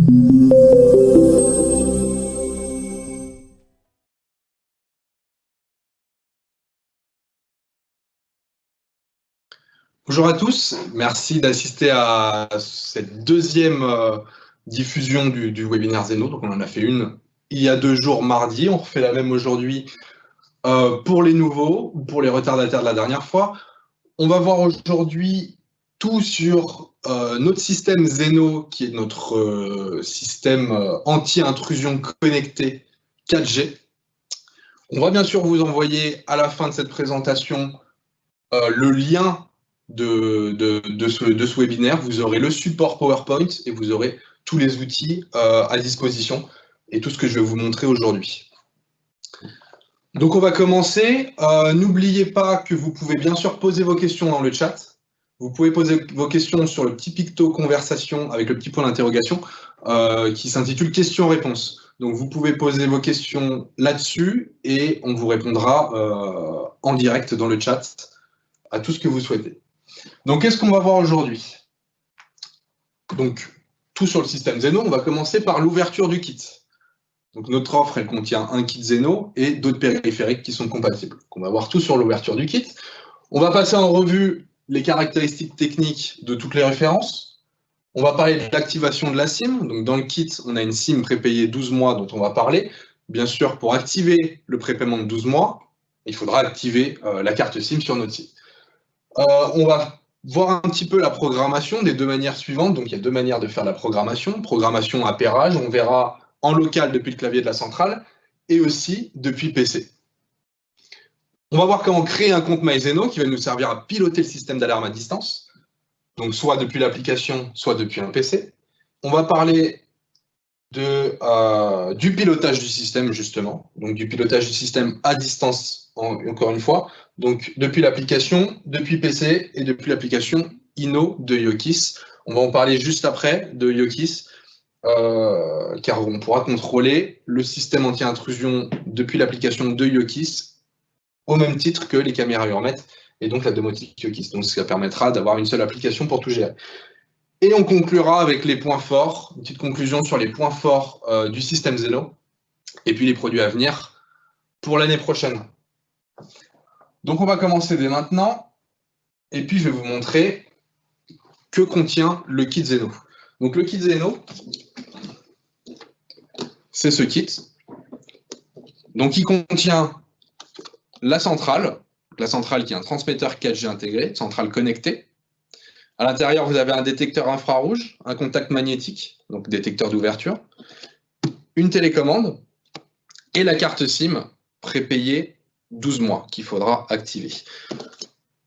Bonjour à tous, merci d'assister à cette deuxième diffusion du webinaire Zeno. Donc on en a fait une il y a 2 jours mardi, on refait la même aujourd'hui pour les nouveaux ou pour les retardataires de la dernière fois. On va voir aujourd'hui tout sur notre système Zeno, qui est notre système anti-intrusion connecté 4G. On va bien sûr vous envoyer à la fin de cette présentation le lien de ce webinaire. Vous aurez le support PowerPoint et vous aurez tous les outils à disposition et tout ce que je vais vous montrer aujourd'hui. Donc on va commencer. N'oubliez pas que vous pouvez bien sûr poser vos questions dans le chat. Vous pouvez poser vos questions sur le petit picto conversation avec le petit point d'interrogation qui s'intitule questions-réponses. Donc vous pouvez poser vos questions là-dessus et on vous répondra en direct dans le chat à tout ce que vous souhaitez. Donc, qu'est-ce qu'on va voir aujourd'hui? Donc, tout sur le système Zeno, on va commencer par l'ouverture du kit. Donc, notre offre, elle contient un kit Zeno et d'autres périphériques qui sont compatibles. Donc, on va voir tout sur l'ouverture du kit. On va passer en revue les caractéristiques techniques de toutes les références. On va parler de l'activation de la SIM. Donc, dans le kit, on a une SIM prépayée 12 mois dont on va parler. Bien sûr, pour activer le prépaiement de 12 mois, il faudra activer la carte SIM sur notre site. On va voir un petit peu la programmation des deux manières suivantes. Donc, il y a deux manières de faire la programmation. Programmation à pairage, on verra en local depuis le clavier de la centrale et aussi depuis PC. On va voir comment créer un compte MyZeno qui va nous servir à piloter le système d'alarme à distance. Donc, soit depuis l'application, soit depuis un PC. On va parler du pilotage du système, justement. Donc, du pilotage du système à distance, encore une fois. Donc, depuis l'application, depuis PC et depuis l'application Inno de Yokis. On va en parler juste après de Yokis, car on pourra contrôler le système anti-intrusion depuis l'application de Yokis au même titre que les caméras Hurmet et donc la domotique Yokis. Donc, ça permettra d'avoir une seule application pour tout gérer. Et on conclura avec les points forts, une petite conclusion sur les points forts du système Zeno et puis les produits à venir pour l'année prochaine. Donc on va commencer dès maintenant et puis je vais vous montrer que contient le kit Zeno. Donc le kit Zeno, c'est ce kit. Donc il contient la centrale qui est un transmetteur 4G intégré, centrale connectée. À l'intérieur, vous avez un détecteur infrarouge, un contact magnétique, donc détecteur d'ouverture, une télécommande et la carte SIM prépayée 12 mois qu'il faudra activer.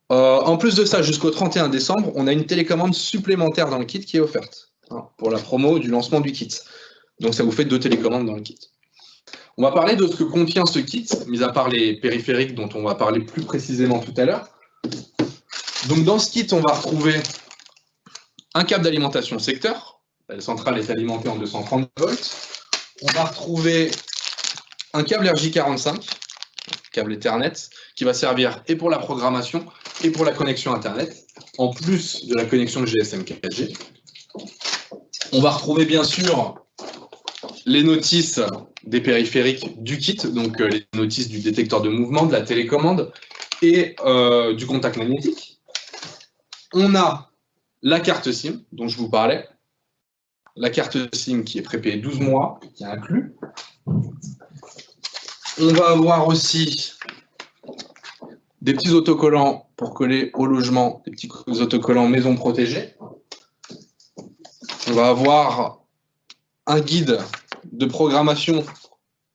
En plus de ça, jusqu'au 31 décembre, on a une télécommande supplémentaire dans le kit qui est offerte pour la promo du lancement du kit. Donc ça vous fait 2 télécommandes dans le kit. On va parler de ce que contient ce kit, mis à part les périphériques dont on va parler plus précisément tout à l'heure. Donc dans ce kit, on va retrouver un câble d'alimentation secteur. La centrale est alimentée en 230 volts. On va retrouver un câble RJ45, câble Ethernet, qui va servir et pour la programmation et pour la connexion Internet, en plus de la connexion GSM 4G. On va retrouver bien sûr les notices des périphériques du kit, donc les notices du détecteur de mouvement, de la télécommande et du contact magnétique. On a la carte SIM dont je vous parlais, la carte SIM qui est prépayée 12 mois, qui est inclus. On va avoir aussi des petits autocollants pour coller au logement, des petits autocollants maison protégée. On va avoir un guide de programmation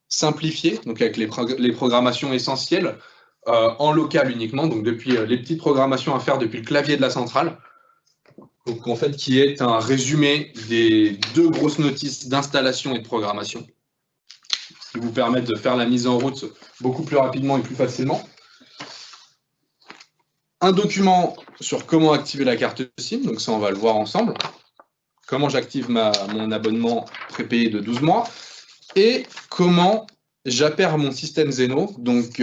simplifié, donc avec les programmations essentielles, en local uniquement, donc depuis les petites programmations à faire depuis le clavier de la centrale. Donc en fait, qui est un résumé des 2 grosses notices d'installation et de programmation, qui vous permettent de faire la mise en route beaucoup plus rapidement et plus facilement. Un document sur comment activer la carte SIM, donc ça on va le voir ensemble. Comment j'active mon abonnement prépayé de 12 mois et comment j'appaire mon système Zeno, donc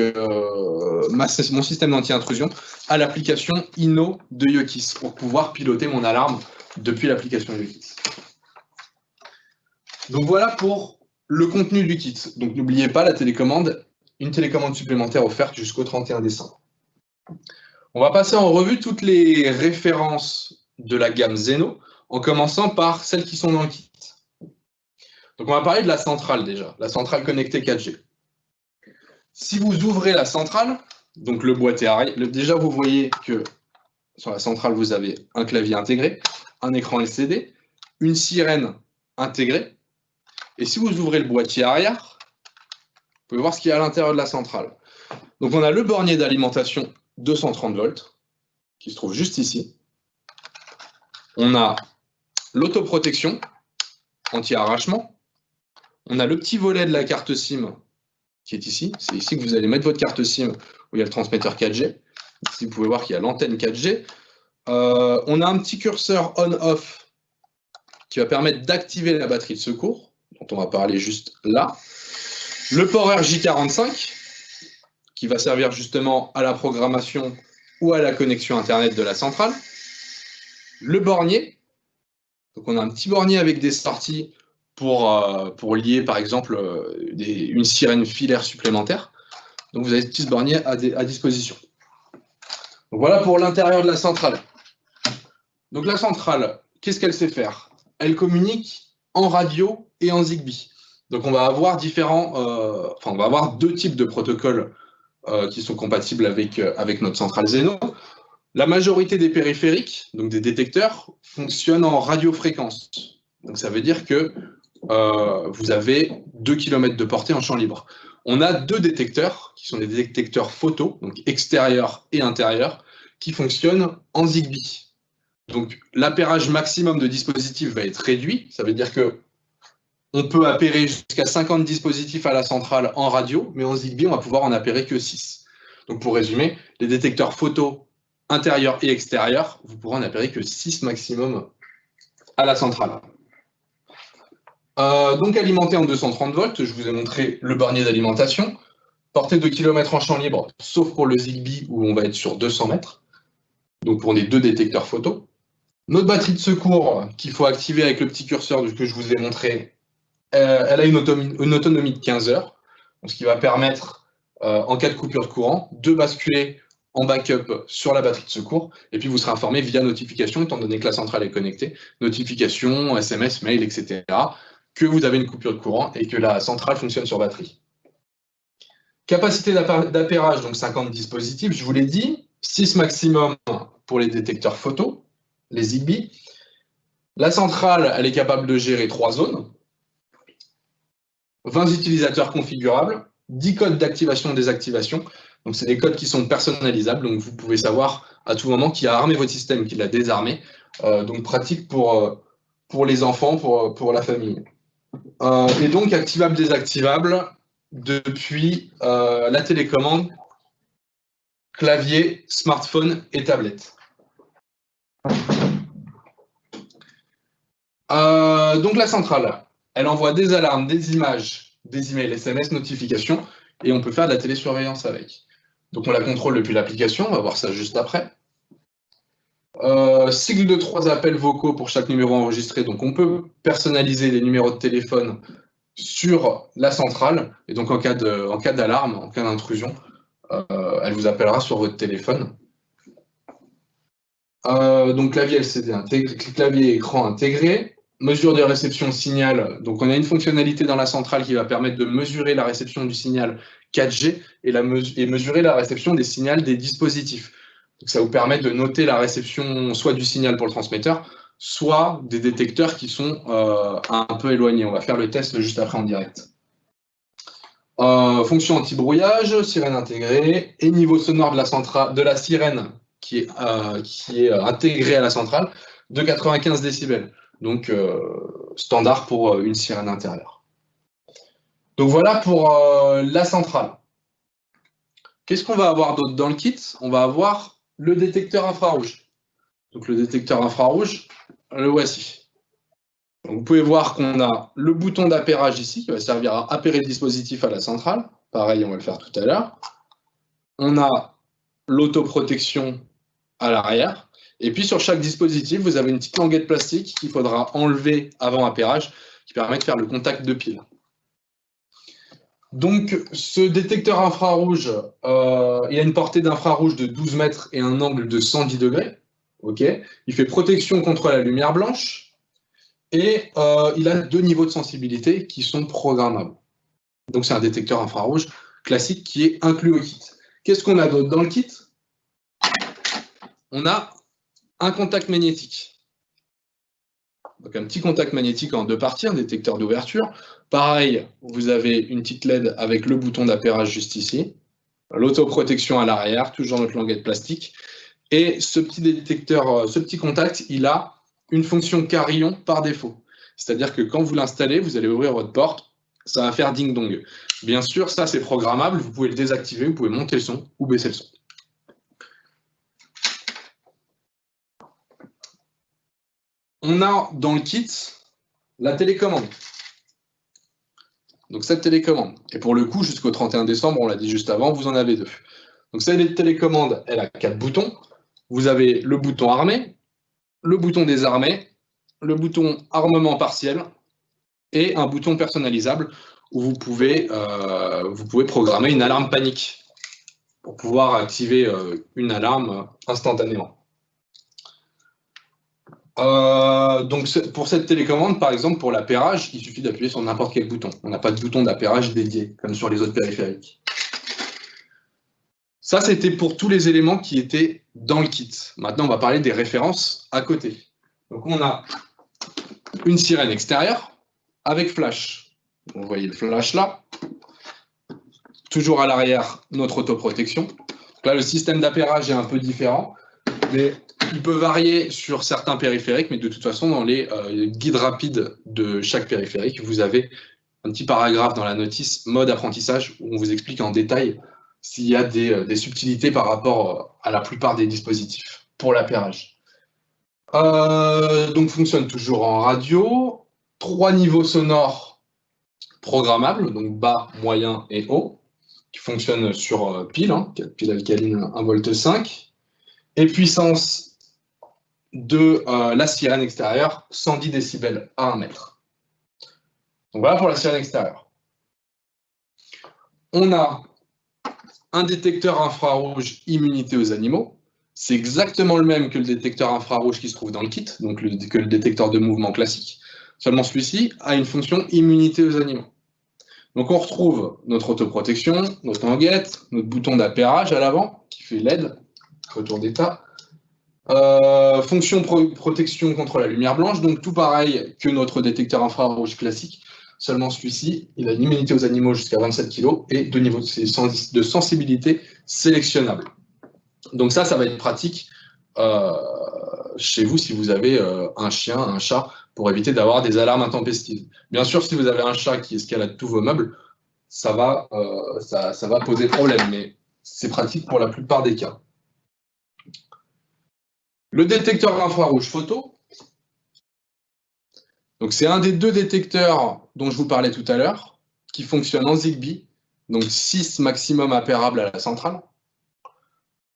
mon système d'anti-intrusion, à l'application Inno de Yokis pour pouvoir piloter mon alarme depuis l'application Yokis. Donc voilà pour le contenu du kit. Donc n'oubliez pas la télécommande, une télécommande supplémentaire offerte jusqu'au 31 décembre. On va passer en revue toutes les références de la gamme Zeno, en commençant par celles qui sont dans le kit. Donc on va parler de la centrale déjà, la centrale connectée 4G. Si vous ouvrez la centrale, donc le boîtier arrière, déjà vous voyez que sur la centrale vous avez un clavier intégré, un écran LCD, une sirène intégrée. Et si vous ouvrez le boîtier arrière, vous pouvez voir ce qu'il y a à l'intérieur de la centrale. Donc on a le bornier d'alimentation 230 volts, qui se trouve juste ici. On a l'autoprotection anti-arrachement. On a le petit volet de la carte SIM qui est ici. C'est ici que vous allez mettre votre carte SIM où il y a le transmetteur 4G. Ici, vous pouvez voir qu'il y a l'antenne 4G. On a un petit curseur on-off qui va permettre d'activer la batterie de secours, dont on va parler juste là. Le port RJ45, qui va servir justement à la programmation ou à la connexion Internet de la centrale. Le bornier. Donc on a un petit bornier avec des sorties pour lier par exemple une sirène filaire supplémentaire. Donc vous avez ce petit bornier à disposition. Donc voilà pour l'intérieur de la centrale. Donc la centrale, qu'est-ce qu'elle sait faire? Elle communique en radio et en Zigbee. Donc on va avoir deux types de protocoles qui sont compatibles avec notre centrale Zeno. La majorité des périphériques, donc des détecteurs, fonctionnent en radiofréquence. Donc ça veut dire que vous avez 2 km de portée en champ libre. On a 2 détecteurs, qui sont des détecteurs photo, donc extérieurs et intérieurs, qui fonctionnent en Zigbee. Donc l'appairage maximum de dispositifs va être réduit. Ça veut dire que on peut appairer jusqu'à 50 dispositifs à la centrale en radio, mais en Zigbee, on va pouvoir en appairer que 6. Donc pour résumer, les détecteurs photo intérieurs et extérieurs, vous pourrez en appairer que 6 maximum à la centrale. Donc alimenté en 230 volts, je vous ai montré le bornier d'alimentation, portée de km en champ libre, sauf pour le Zigbee où on va être sur 200 mètres, donc pour les 2 détecteurs photo. Notre batterie de secours qu'il faut activer avec le petit curseur que je vous ai montré, elle a une autonomie de 15 heures, donc ce qui va permettre, en cas de coupure de courant, de basculer en backup sur la batterie de secours, et puis vous serez informé via notification, étant donné que la centrale est connectée, notification, SMS, mail, etc., que vous avez une coupure de courant et que la centrale fonctionne sur batterie. Capacité d'appairage, donc 50 dispositifs, je vous l'ai dit, 6 maximum pour les détecteurs photo, les Zigbee. La centrale, elle est capable de gérer 3 zones, 20 utilisateurs configurables, 10 codes d'activation-désactivation. Donc c'est des codes qui sont personnalisables, donc vous pouvez savoir à tout moment qui a armé votre système, qui l'a désarmé. Donc pratique pour les enfants, pour la famille. Et donc activable, désactivable depuis la télécommande, clavier, smartphone et tablette. Donc la centrale, elle envoie des alarmes, des images, des emails, SMS, notifications, et on peut faire de la télésurveillance avec. Donc on la contrôle depuis l'application, on va voir ça juste après. Cycle de 3 appels vocaux pour chaque numéro enregistré, donc on peut personnaliser les numéros de téléphone sur la centrale, et donc en cas d'alarme, en cas d'intrusion, elle vous appellera sur votre téléphone. Donc clavier LCD intégré, clavier écran intégré, mesure de réception signal. Donc on a une fonctionnalité dans la centrale qui va permettre de mesurer la réception du signal 4G et mesurer la réception des signaux des dispositifs. Donc ça vous permet de noter la réception soit du signal pour le transmetteur, soit des détecteurs qui sont un peu éloignés. On va faire le test juste après en direct. Fonction anti-brouillage, sirène intégrée, et niveau sonore de la sirène qui est intégrée à la centrale, de 95 décibels. Donc standard pour une sirène intérieure. Donc voilà pour la centrale. Qu'est-ce qu'on va avoir d'autre dans le kit? On va avoir le détecteur infrarouge. Donc le détecteur infrarouge, le voici. Donc, vous pouvez voir qu'on a le bouton d'appairage ici qui va servir à appairer le dispositif à la centrale. Pareil, on va le faire tout à l'heure. On a l'autoprotection à l'arrière. Et puis sur chaque dispositif, vous avez une petite languette plastique qu'il faudra enlever avant appairage. qui permet de faire le contact de pile. Donc, ce détecteur infrarouge, il a une portée d'infrarouge de 12 mètres et un angle de 110 degrés. Okay. Il fait protection contre la lumière blanche et il a 2 niveaux de sensibilité qui sont programmables. Donc, c'est un détecteur infrarouge classique qui est inclus au kit. Qu'est-ce qu'on a d'autre dans le kit? On a un contact magnétique. Donc un petit contact magnétique en 2 parties, un détecteur d'ouverture. Pareil, vous avez une petite LED avec le bouton d'appairage juste ici. L'autoprotection à l'arrière, toujours notre languette plastique. Et ce petit détecteur, ce petit contact, il a une fonction carillon par défaut. C'est-à-dire que quand vous l'installez, vous allez ouvrir votre porte, ça va faire ding-dong. Bien sûr, ça c'est programmable, vous pouvez le désactiver, vous pouvez monter le son ou baisser le son. On a dans le kit la télécommande. Donc cette télécommande, et pour le coup, jusqu'au 31 décembre, on l'a dit juste avant, vous en avez 2. Donc cette télécommande, elle a 4 boutons. Vous avez le bouton armé, le bouton désarmé, le bouton armement partiel et un bouton personnalisable où vous pouvez programmer une alarme panique pour pouvoir activer une alarme instantanément. Donc pour cette télécommande, par exemple, pour l'appairage, il suffit d'appuyer sur n'importe quel bouton. On n'a pas de bouton d'appairage dédié, comme sur les autres périphériques. Ça, c'était pour tous les éléments qui étaient dans le kit. Maintenant, on va parler des références à côté. Donc on a une sirène extérieure avec flash. Vous voyez le flash là. Toujours à l'arrière, notre autoprotection. Donc là, le système d'appairage est un peu différent, mais il peut varier sur certains périphériques, mais de toute façon, dans les guides rapides de chaque périphérique, vous avez un petit paragraphe dans la notice mode apprentissage où on vous explique en détail s'il y a des subtilités par rapport à la plupart des dispositifs pour l'appairage. Donc, fonctionne toujours en radio, 3 niveaux sonores programmables, donc bas, moyen et haut, qui fonctionnent sur pile, 4 piles alcalines 1,5 V, et puissance de la sirène extérieure, 110 décibels à 1 mètre. Donc voilà pour la sirène extérieure. On a un détecteur infrarouge immunité aux animaux. C'est exactement le même que le détecteur infrarouge qui se trouve dans le kit, donc que le détecteur de mouvement classique. Seulement celui-ci a une fonction immunité aux animaux. Donc on retrouve notre autoprotection, notre languette, notre bouton d'appairage à l'avant qui fait LED, retour d'état. Fonction protection contre la lumière blanche, donc tout pareil que notre détecteur infrarouge classique, seulement celui-ci, il a une immunité aux animaux jusqu'à 27 kg et 2 niveaux de sensibilité sélectionnables. Donc ça va être pratique chez vous si vous avez un chien, un chat, pour éviter d'avoir des alarmes intempestives. Bien sûr, si vous avez un chat qui escalade tous vos meubles, ça va poser problème, mais c'est pratique pour la plupart des cas. Le détecteur infrarouge photo, donc c'est un des 2 détecteurs dont je vous parlais tout à l'heure, qui fonctionne en Zigbee, donc 6 maximum appairables à la centrale.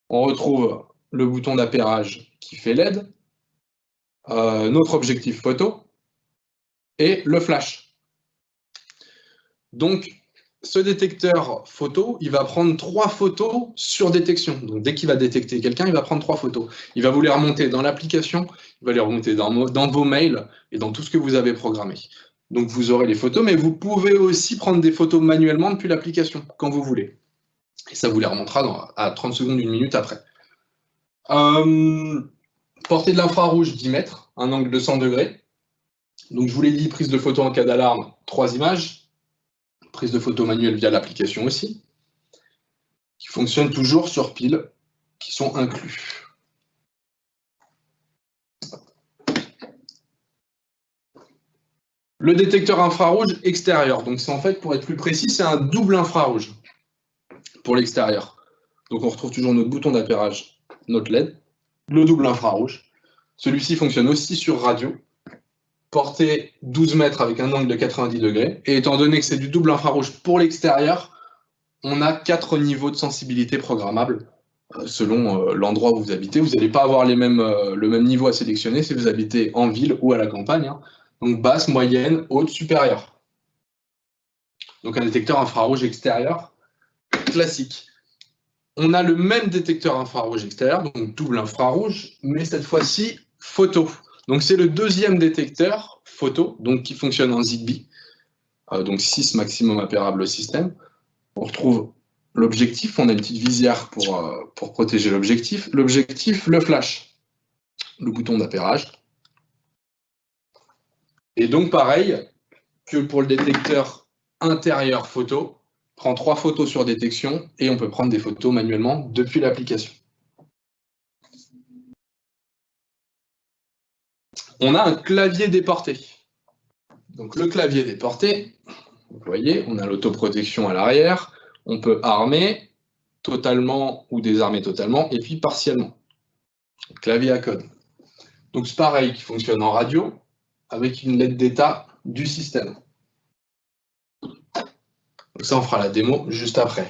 On retrouve le bouton d'appairage qui fait LED, notre objectif photo et le flash. Donc, ce détecteur photo, il va prendre 3 photos sur détection. Donc, dès qu'il va détecter quelqu'un, il va prendre 3 photos. Il va vous les remonter dans l'application, il va les remonter dans vos mails et dans tout ce que vous avez programmé. Donc, vous aurez les photos, mais vous pouvez aussi prendre des photos manuellement depuis l'application, quand vous voulez. Et ça vous les remontera à 30 secondes, 1 minute après. Portée de l'infrarouge, 10 mètres, un angle de 100 degrés. Donc, je vous l'ai dit, prise de photo en cas d'alarme, 3 images. Prise de photo manuelle via l'application aussi, qui fonctionne toujours sur piles, qui sont inclus. Le détecteur infrarouge extérieur, donc c'est en fait, pour être plus précis, c'est un double infrarouge pour l'extérieur. Donc on retrouve toujours notre bouton d'appairage, notre LED, le double infrarouge. Celui-ci fonctionne aussi sur radio, portée 12 mètres avec un angle de 90 degrés. Et étant donné que c'est du double infrarouge pour l'extérieur, on a 4 niveaux de sensibilité programmables selon l'endroit où vous habitez. Vous n'allez pas avoir le même niveau à sélectionner si vous habitez en ville ou à la campagne. Donc basse, moyenne, haute, supérieure. Donc un détecteur infrarouge extérieur classique. On a le même détecteur infrarouge extérieur, donc double infrarouge, mais cette fois-ci photo. Donc c'est le deuxième détecteur photo, donc qui fonctionne en Zigbee, donc 6 maximum appairable au système. On retrouve l'objectif, on a une petite visière pour protéger l'objectif. L'objectif, le flash, le bouton d'appairage. Et donc pareil que pour le détecteur intérieur photo, prend 3 photos sur détection et on peut prendre des photos manuellement depuis l'application. On a un clavier déporté. Donc le clavier déporté, vous voyez, on a l'autoprotection à l'arrière, on peut armer totalement ou désarmer totalement, et puis partiellement. Clavier à code. Donc c'est pareil, qui fonctionne en radio, avec une lettre d'état du système. Donc ça, on fera la démo juste après.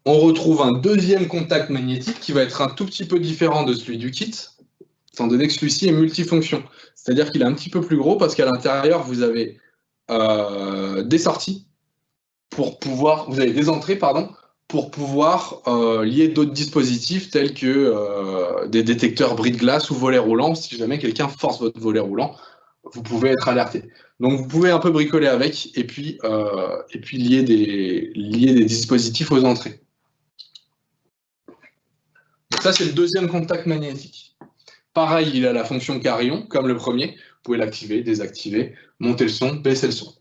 On retrouve un deuxième contact magnétique qui va être un tout petit peu différent de celui du kit, étant donné que celui-ci est multifonction. C'est-à-dire qu'il est un petit peu plus gros parce qu'à l'intérieur, vous avez des sorties pour pouvoir, vous avez des entrées, pardon, pour pouvoir lier d'autres dispositifs tels que des détecteurs bris de glace ou volets roulants. Si jamais quelqu'un force votre volet roulant, vous pouvez être alerté. Donc vous pouvez un peu bricoler avec et puis lier des dispositifs aux entrées. Donc ça, c'est le deuxième contact magnétique. Pareil, il a la fonction carillon, comme le premier. Vous pouvez l'activer, désactiver, monter le son, baisser le son.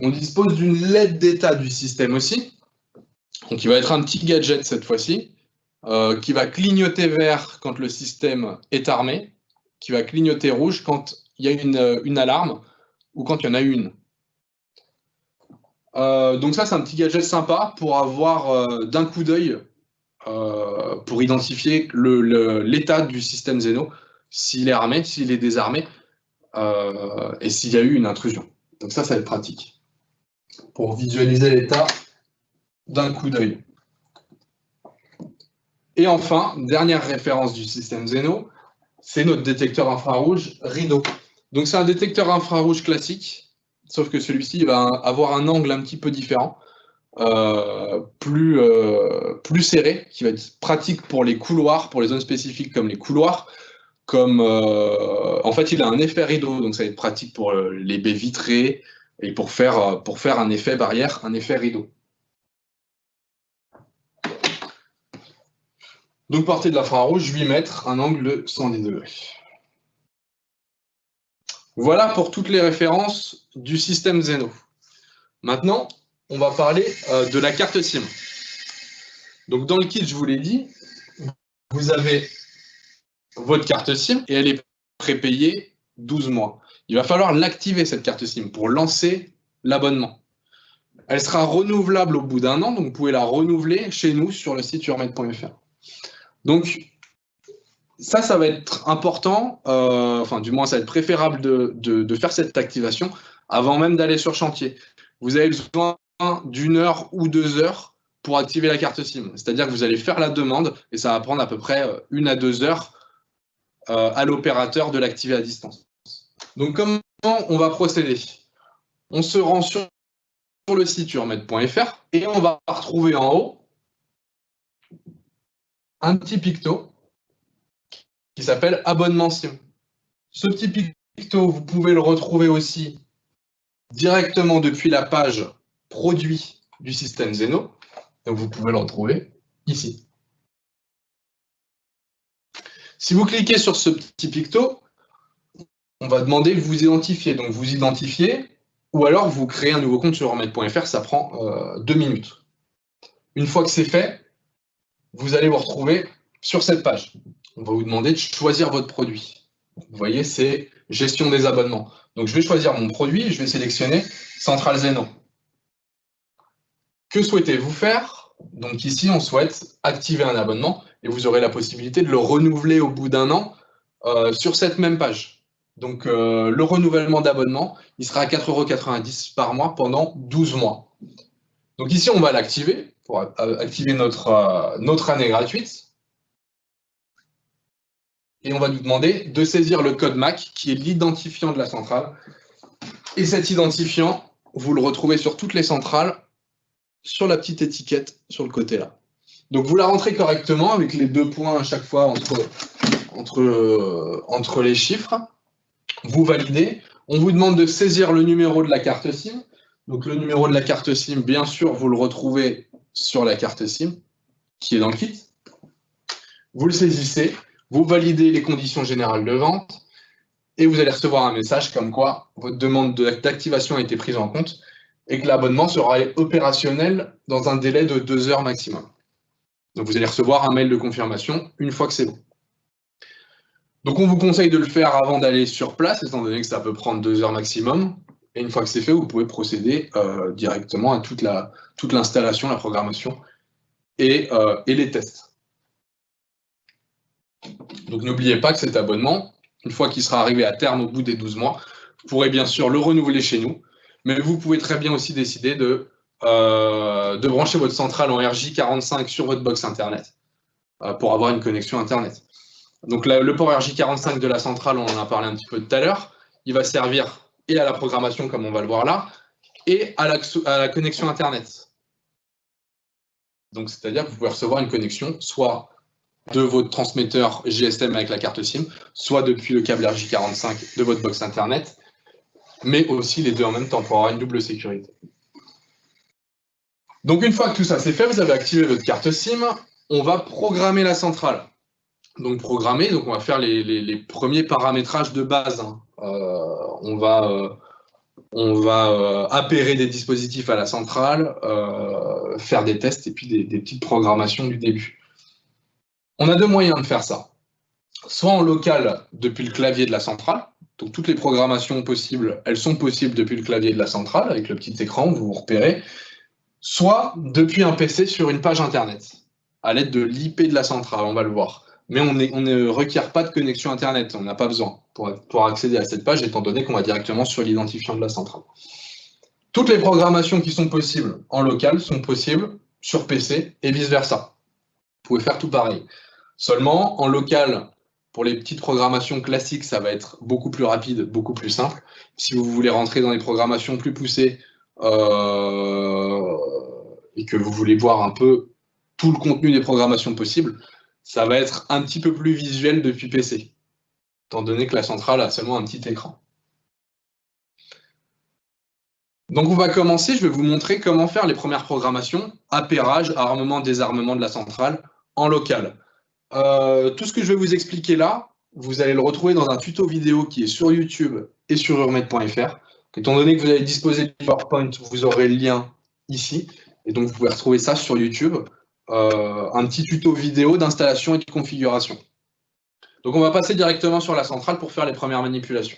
On dispose d'une LED d'état du système aussi. Donc il va être un petit gadget cette fois-ci, qui va clignoter vert quand le système est armé, qui va clignoter rouge quand il y a une alarme ou quand il y en a une. Donc ça, c'est un petit gadget sympa pour avoir d'un coup d'œil, pour identifier l'état du système Zeno, s'il est armé, s'il est désarmé, et s'il y a eu une intrusion. Donc ça va être pratique pour visualiser l'état d'un coup d'œil. Et enfin, dernière référence du système Zeno, c'est notre détecteur infrarouge Rideau. Donc c'est un détecteur infrarouge classique, sauf que celui-ci va avoir un angle un petit peu différent, plus serré, qui va être pratique pour les couloirs, pour les zones spécifiques comme les couloirs. En fait, il a un effet rideau, donc ça va être pratique pour les baies vitrées et pour faire un effet barrière, un effet rideau. Donc portée de l'infrarouge, 8 mètres, un angle de 110 degrés. Voilà pour toutes les références du système Zeno. Maintenant, on va parler de la carte SIM. Donc dans le kit, je vous l'ai dit, vous avez votre carte SIM et elle est prépayée 12 mois. Il va falloir l'activer cette carte SIM pour lancer l'abonnement. Elle sera renouvelable au bout d'un an, donc vous pouvez la renouveler chez nous sur le site urmed.fr. Donc ça va être important, enfin du moins ça va être préférable de faire cette activation avant même d'aller sur chantier. Vous avez besoin d'1 heure ou 2 heures pour activer la carte SIM. C'est-à-dire que vous allez faire la demande et ça va prendre à peu près 1 à 2 heures à l'opérateur de l'activer à distance. Donc comment on va procéder? On se rend sur le site urmed.fr et on va retrouver en haut un petit picto qui s'appelle abonnement SIM. Ce petit picto, vous pouvez le retrouver aussi directement depuis la page produit du système Zeno. Donc vous pouvez le retrouver ici. Si vous cliquez sur ce petit picto, on va demander de vous identifier. Donc vous identifiez, ou alors vous créez un nouveau compte sur urmed.fr, ça prend 2 minutes. Une fois que c'est fait, vous allez vous retrouver sur cette page. On va vous demander de choisir votre produit. Vous voyez, c'est gestion des abonnements. Donc je vais choisir mon produit, je vais sélectionner Centrale Zeno. Que souhaitez-vous faire? Donc ici, on souhaite activer un abonnement et vous aurez la possibilité de le renouveler au bout d'1 an sur cette même page. Donc le renouvellement d'abonnement, il sera à 4,90 € par mois pendant 12 mois. Donc ici, on va l'activer pour activer notre année gratuite. et on va nous demander de saisir le code MAC, qui est l'identifiant de la centrale. Et cet identifiant, vous le retrouvez sur toutes les centrales, sur la petite étiquette sur le côté là. Donc vous la rentrez correctement avec les 2 points à chaque fois entre les chiffres. Vous validez. On vous demande de saisir le numéro de la carte SIM. Donc le numéro de la carte SIM, bien sûr, vous le retrouvez sur la carte SIM qui est dans le kit. Vous le saisissez, vous validez les conditions générales de vente et vous allez recevoir un message comme quoi votre demande d'activation a été prise en compte et que l'abonnement sera opérationnel dans un délai de 2 heures maximum. Donc vous allez recevoir un mail de confirmation une fois que c'est bon. Donc on vous conseille de le faire avant d'aller sur place, étant donné que ça peut prendre 2 heures maximum. Et une fois que c'est fait, vous pouvez procéder directement à toute l'installation, la programmation et les tests. Donc n'oubliez pas que cet abonnement, une fois qu'il sera arrivé à terme au bout des 12 mois, vous pourrez bien sûr le renouveler chez nous, mais vous pouvez très bien aussi décider de brancher votre centrale en RJ45 sur votre box Internet pour avoir une connexion Internet. Donc le port RJ45 de la centrale, on en a parlé un petit peu tout à l'heure, il va servir et à la programmation, comme on va le voir là, et à la connexion Internet. Donc c'est-à-dire que vous pouvez recevoir une connexion soit de votre transmetteur GSM avec la carte SIM, soit depuis le câble RJ45 de votre box Internet, mais aussi les deux en même temps pour avoir une double sécurité. Donc une fois que tout ça c'est fait, vous avez activé votre carte SIM, on va programmer la centrale. Donc programmer, donc on va faire les premiers paramétrages de base. On va appairer des dispositifs à la centrale, faire des tests et puis des petites programmations du début. On a 2 moyens de faire ça. Soit en local depuis le clavier de la centrale, donc toutes les programmations possibles, elles sont possibles depuis le clavier de la centrale, avec le petit écran, vous vous repérez, soit depuis un PC sur une page Internet, à l'aide de l'IP de la centrale, on va le voir. Mais on ne requiert pas de connexion Internet, on n'a pas besoin pour accéder à cette page, étant donné qu'on va directement sur l'identifiant de la centrale. Toutes les programmations qui sont possibles en local sont possibles sur PC et vice-versa. Vous pouvez faire tout pareil. Seulement, en local, pour les petites programmations classiques, ça va être beaucoup plus rapide, beaucoup plus simple. Si vous voulez rentrer dans des programmations plus poussées et que vous voulez voir un peu tout le contenu des programmations possibles, ça va être un petit peu plus visuel depuis PC, étant donné que la centrale a seulement un petit écran. Donc on va commencer, je vais vous montrer comment faire les premières programmations, appairage, armement, désarmement de la centrale en local. Tout ce que je vais vous expliquer là, vous allez le retrouver dans un tuto vidéo qui est sur YouTube et sur urmed.fr. Étant donné que vous allez disposer du PowerPoint, vous aurez le lien ici, et donc vous pouvez retrouver ça sur YouTube. Un petit tuto vidéo d'installation et de configuration. Donc on va passer directement sur la centrale pour faire les premières manipulations.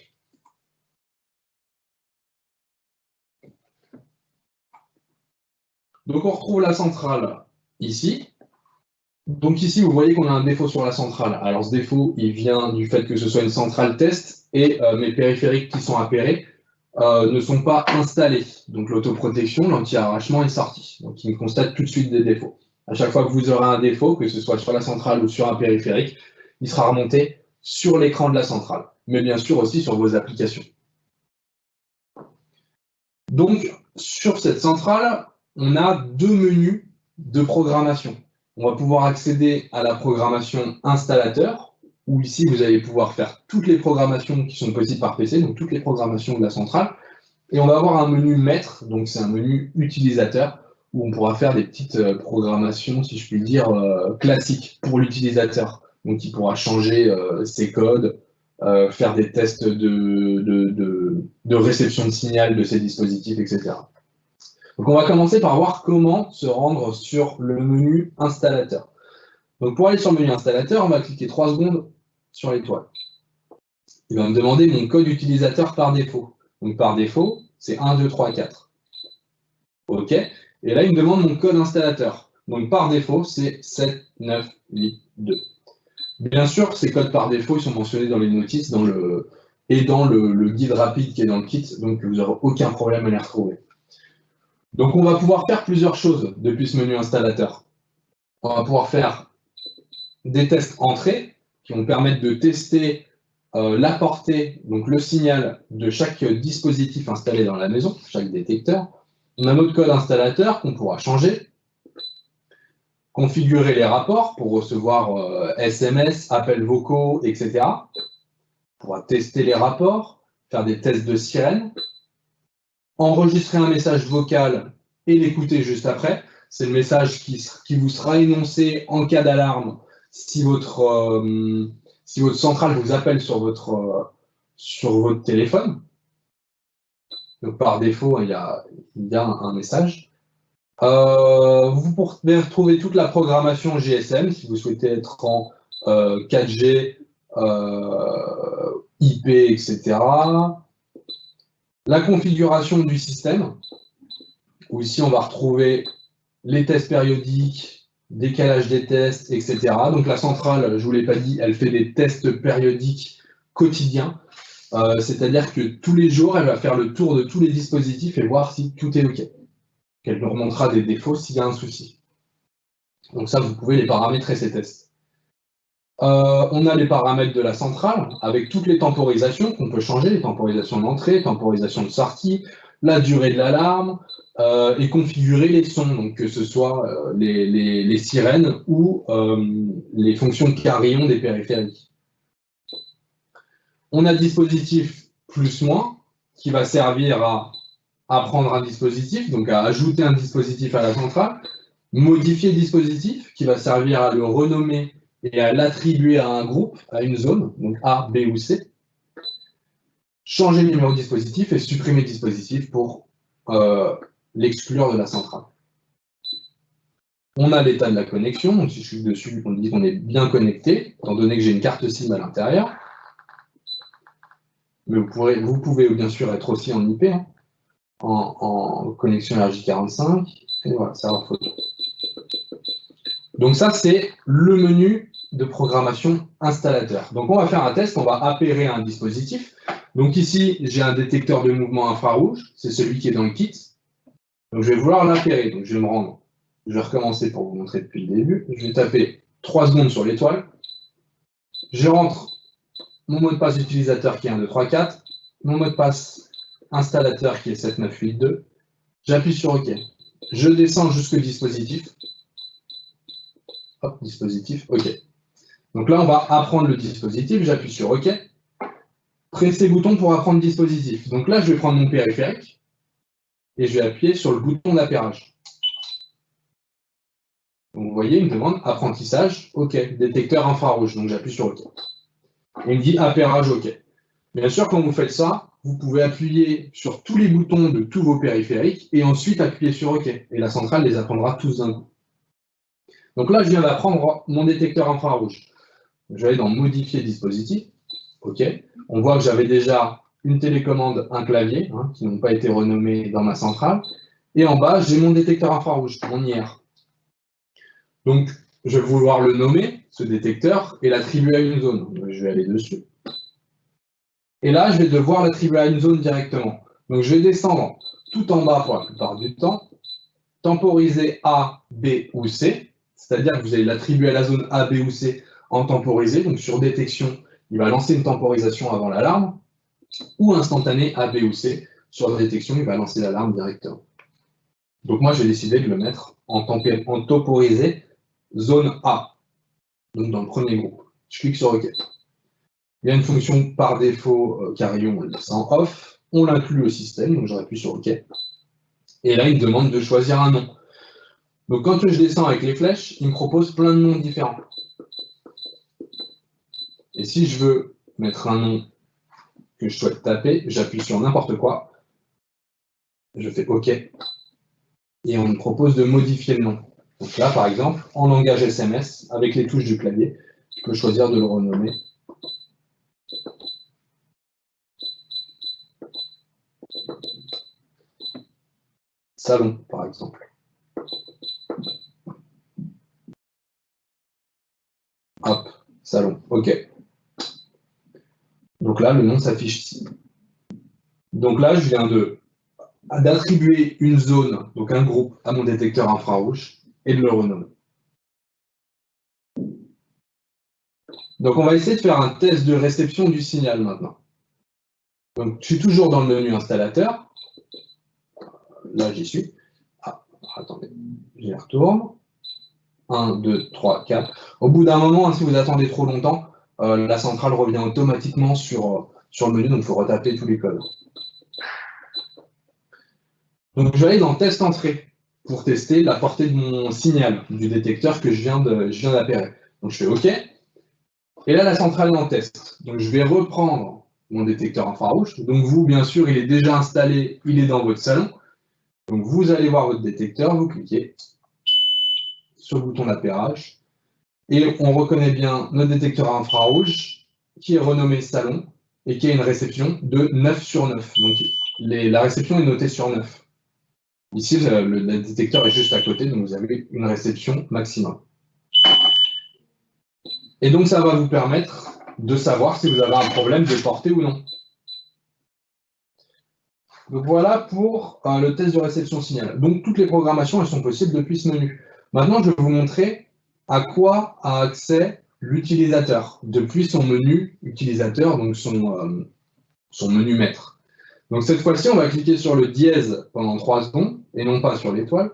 Donc on retrouve la centrale ici. Donc ici, vous voyez qu'on a un défaut sur la centrale. Alors ce défaut, il vient du fait que ce soit une centrale test et mes périphériques qui sont appairés ne sont pas installés. Donc l'autoprotection, l'anti-arrachement est sorti. Donc il constate tout de suite des défauts. À chaque fois que vous aurez un défaut, que ce soit sur la centrale ou sur un périphérique, il sera remonté sur l'écran de la centrale, mais bien sûr aussi sur vos applications. Donc, sur cette centrale, on a 2 menus de programmation. On va pouvoir accéder à la programmation installateur, où ici, vous allez pouvoir faire toutes les programmations qui sont possibles par PC, donc toutes les programmations de la centrale. Et on va avoir un menu maître, donc c'est un menu utilisateur, où on pourra faire des petites programmations, si je puis dire, classiques pour l'utilisateur. Donc, il pourra changer ses codes, faire des tests de réception de signal de ces dispositifs, etc. Donc, on va commencer par voir comment se rendre sur le menu installateur. Donc, pour aller sur le menu installateur, on va cliquer 3 secondes sur l'étoile. Il va me demander mon code utilisateur par défaut. Donc, par défaut, c'est 1, 2, 3, 4. OK. Et là, il me demande mon code installateur. Donc, par défaut, c'est 7, 9, 8, 2. Bien sûr, ces codes par défaut, ils sont mentionnés dans les notices dans le guide rapide qui est dans le kit, donc vous n'aurez aucun problème à les retrouver. Donc, on va pouvoir faire plusieurs choses depuis ce menu installateur. On va pouvoir faire des tests entrée, qui vont permettre de tester la portée, donc le signal de chaque dispositif installé dans la maison, chaque détecteur. On a notre code installateur qu'on pourra changer, configurer les rapports pour recevoir SMS, appels vocaux, etc. On pourra tester les rapports, faire des tests de sirène, enregistrer un message vocal et l'écouter juste après. C'est le message qui vous sera énoncé en cas d'alarme si votre centrale vous appelle sur votre téléphone. Donc par défaut, il y a un message. Vous pourrez retrouver toute la programmation GSM si vous souhaitez être en 4G, IP, etc. La configuration du système, où ici on va retrouver les tests périodiques, décalage des tests, etc. Donc la centrale, je ne vous l'ai pas dit, elle fait des tests périodiques quotidiens. C'est-à-dire que tous les jours, elle va faire le tour de tous les dispositifs et voir si tout est OK. Elle nous remontera des défauts s'il y a un souci. Donc ça, vous pouvez les paramétrer, ces tests. On a les paramètres de la centrale, avec toutes les temporisations qu'on peut changer, les temporisations d'entrée, temporisations de sortie, la durée de l'alarme, et configurer les sons, donc que ce soit les sirènes ou les fonctions de carillon des périphériques. On a dispositif plus-moins, qui va servir à prendre un dispositif, donc à ajouter un dispositif à la centrale, modifier le dispositif, qui va servir à le renommer et à l'attribuer à un groupe, à une zone, donc A, B ou C, changer le numéro de dispositif et supprimer le dispositif pour l'exclure de la centrale. On a l'état de la connexion, donc si je clique dessus, on dit qu'on est bien connecté, étant donné que j'ai une carte SIM à l'intérieur. Mais vous pouvez bien sûr être aussi en IP, hein, en connexion RJ45, et voilà, serveur photo. Donc ça, c'est le menu de programmation installateur. Donc on va faire un test, on va appairer un dispositif. Donc ici, j'ai un détecteur de mouvement infrarouge, c'est celui qui est dans le kit. Donc je vais vouloir l'appairer, donc je vais me rendre. Je vais recommencer pour vous montrer depuis le début. Je vais taper 3 secondes sur l'étoile. Je rentre mon mot de passe utilisateur qui est 1, 2, 3, 4. Mon mot de passe installateur qui est 7, 9, 8, 2. J'appuie sur OK. Je descends jusqu'au dispositif. Hop, dispositif, OK. Donc là, on va apprendre le dispositif. J'appuie sur OK. Pressez bouton pour apprendre le dispositif. Donc là, je vais prendre mon périphérique et je vais appuyer sur le bouton d'appairage. Donc vous voyez, il me demande apprentissage, OK, détecteur infrarouge. Donc j'appuie sur OK. Il me dit appairage, OK. Bien sûr, quand vous faites ça, vous pouvez appuyer sur tous les boutons de tous vos périphériques et ensuite appuyer sur OK. Et la centrale les apprendra tous d'un coup. Donc là, je viens d'apprendre mon détecteur infrarouge. Je vais aller dans modifier dispositif. OK. On voit que j'avais déjà une télécommande, un clavier, hein, qui n'ont pas été renommés dans ma centrale. Et en bas, j'ai mon détecteur infrarouge, mon IR. Donc, je vais vouloir le nommer, ce détecteur, et l'attribuer à une zone. Donc, je vais aller dessus. Et là, je vais devoir l'attribuer à une zone directement. Donc, je vais descendre tout en bas pour la plupart du temps, temporiser A, B ou C, c'est-à-dire que vous allez l'attribuer à la zone A, B ou C en temporisé. Donc, sur détection, il va lancer une temporisation avant l'alarme, ou instantané A, B ou C. Sur détection, il va lancer l'alarme directement. Donc, moi, j'ai décidé de le mettre en temporisé zone A, donc dans le premier groupe. Je clique sur OK. Il y a une fonction par défaut carillon, on le laisse en off. On l'inclut au système, donc je appuie sur OK. Et là, il me demande de choisir un nom. Donc quand je descends avec les flèches, il me propose plein de noms différents. Et si je veux mettre un nom que je souhaite taper, j'appuie sur n'importe quoi. Je fais OK. Et on me propose de modifier le nom. Donc là, par exemple, en langage SMS, avec les touches du clavier, je peux choisir de le renommer. Salon, par exemple. Hop, salon, OK. Donc là, le nom s'affiche ici. Donc là, je viens d'attribuer une zone, donc un groupe, à mon détecteur infrarouge et de le renommer. Donc, on va essayer de faire un test de réception du signal maintenant. Donc, je suis toujours dans le menu installateur. Là, j'y suis. Ah, attendez, j'y retourne. 1, 2, 3, 4. Au bout d'un moment, hein, si vous attendez trop longtemps, la centrale revient automatiquement sur le menu, donc il faut retaper tous les codes. Donc, je vais aller dans Test Entrée pour tester la portée de mon signal du détecteur que je viens d'appairer. Donc, je fais OK. Et là, la centrale est en test. Donc, je vais reprendre mon détecteur infrarouge. Donc, vous, bien sûr, il est déjà installé, il est dans votre salon. Donc, vous allez voir votre détecteur, vous cliquez sur le bouton d'appairage. Et on reconnaît bien notre détecteur infrarouge qui est renommé salon et qui a une réception de 9 sur 9. Donc, la réception est notée sur 9. Ici, le détecteur est juste à côté, donc vous avez une réception maximum. Et donc, ça va vous permettre de savoir si vous avez un problème de portée ou non. Donc, voilà pour le test de réception signal. Donc, toutes les programmations, elles sont possibles depuis ce menu. Maintenant, je vais vous montrer à quoi a accès l'utilisateur depuis son menu utilisateur, donc son menu maître. Donc, cette fois-ci, on va cliquer sur le dièse pendant 3 secondes et non pas sur l'étoile.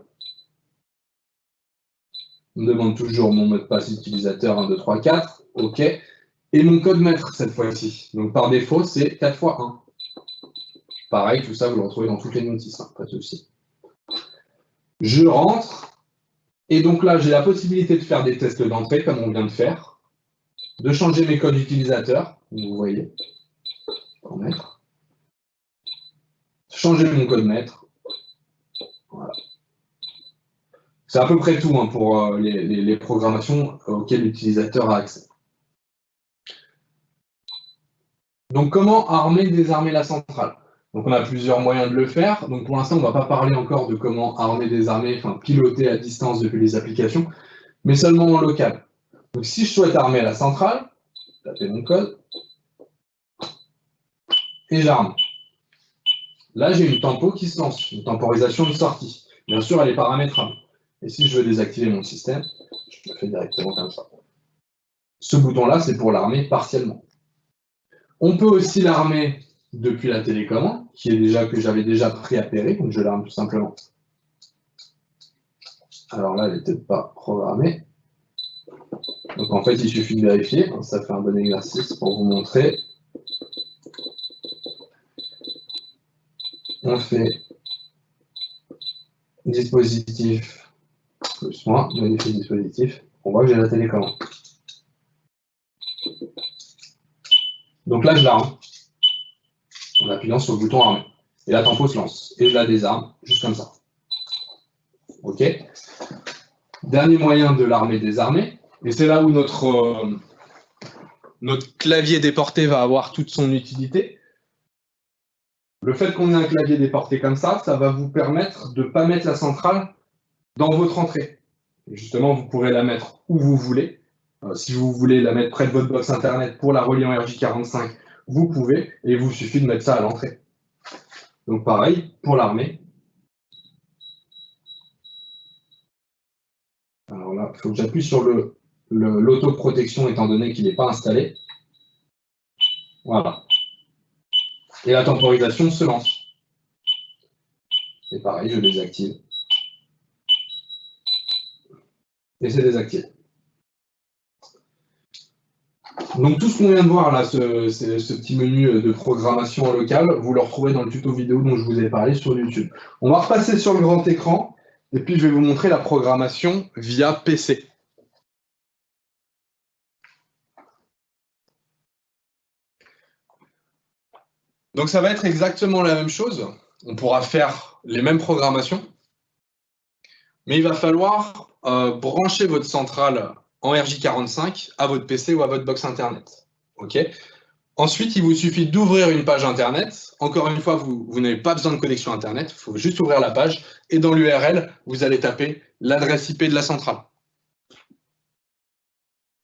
On me demande toujours mon mot de passe utilisateur 1, 2, 3, 4. OK. Et mon code maître cette fois-ci. Donc par défaut, c'est 4 x 1. Pareil, tout ça, vous le retrouvez dans toutes les notices, hein, pas de souci. Je rentre. Et donc là, j'ai la possibilité de faire des tests d'entrée, comme on vient de faire. De changer mes codes utilisateurs. Vous voyez. En maître. Changer mon code maître. Voilà. C'est à peu près tout hein, pour les programmations auxquelles l'utilisateur a accès. Donc, comment armer, désarmer la centrale? Donc, on a plusieurs moyens de le faire. Donc, pour l'instant, on ne va pas parler encore de comment armer, désarmer, enfin piloter à distance depuis les applications, mais seulement en local. Donc, si je souhaite armer la centrale, je tape mon code et j'arme. Là, j'ai une tempo qui se lance, une temporisation de sortie. Bien sûr, elle est paramétrable. Et si je veux désactiver mon système, je le fais directement comme ça. Ce bouton-là, c'est pour l'armer partiellement. On peut aussi l'armer depuis la télécommande, que j'avais déjà préappairée, donc je l'arme tout simplement. Alors là, elle n'est peut-être pas programmée. Donc en fait, il suffit de vérifier. Ça fait un bon exercice pour vous montrer. On fait dispositif plus moins, modifier dispositif. On voit que j'ai la télécommande. Donc là, je l'arme en appuyant sur le bouton armer. Et la tempo se lance. Et je la désarme, juste comme ça. OK. Dernier moyen de l'armer désarmer. Et c'est là où notre clavier déporté va avoir toute son utilité. Le fait qu'on ait un clavier déporté comme ça va vous permettre de ne pas mettre la centrale dans votre entrée. Et justement, vous pourrez la mettre où vous voulez. Si vous voulez la mettre près de votre box Internet pour la relier en RJ45, vous pouvez, et il vous suffit de mettre ça à l'entrée. Donc pareil, pour l'armer. Alors là, il faut que j'appuie sur l'autoprotection étant donné qu'il n'est pas installé. Voilà. Et la temporisation se lance. Et pareil, je désactive. Et c'est désactivé. Donc tout ce qu'on vient de voir là, ce petit menu de programmation en local, vous le retrouvez dans le tuto vidéo dont je vous ai parlé sur YouTube. On va repasser sur le grand écran, et puis je vais vous montrer la programmation via PC. Donc ça va être exactement la même chose. On pourra faire les mêmes programmations, mais il va falloir brancher votre centrale en RJ45 à votre PC ou à votre box Internet. OK. Ensuite, il vous suffit d'ouvrir une page Internet. Encore une fois, vous n'avez pas besoin de connexion Internet, il faut juste ouvrir la page, et dans l'URL, vous allez taper l'adresse IP de la centrale.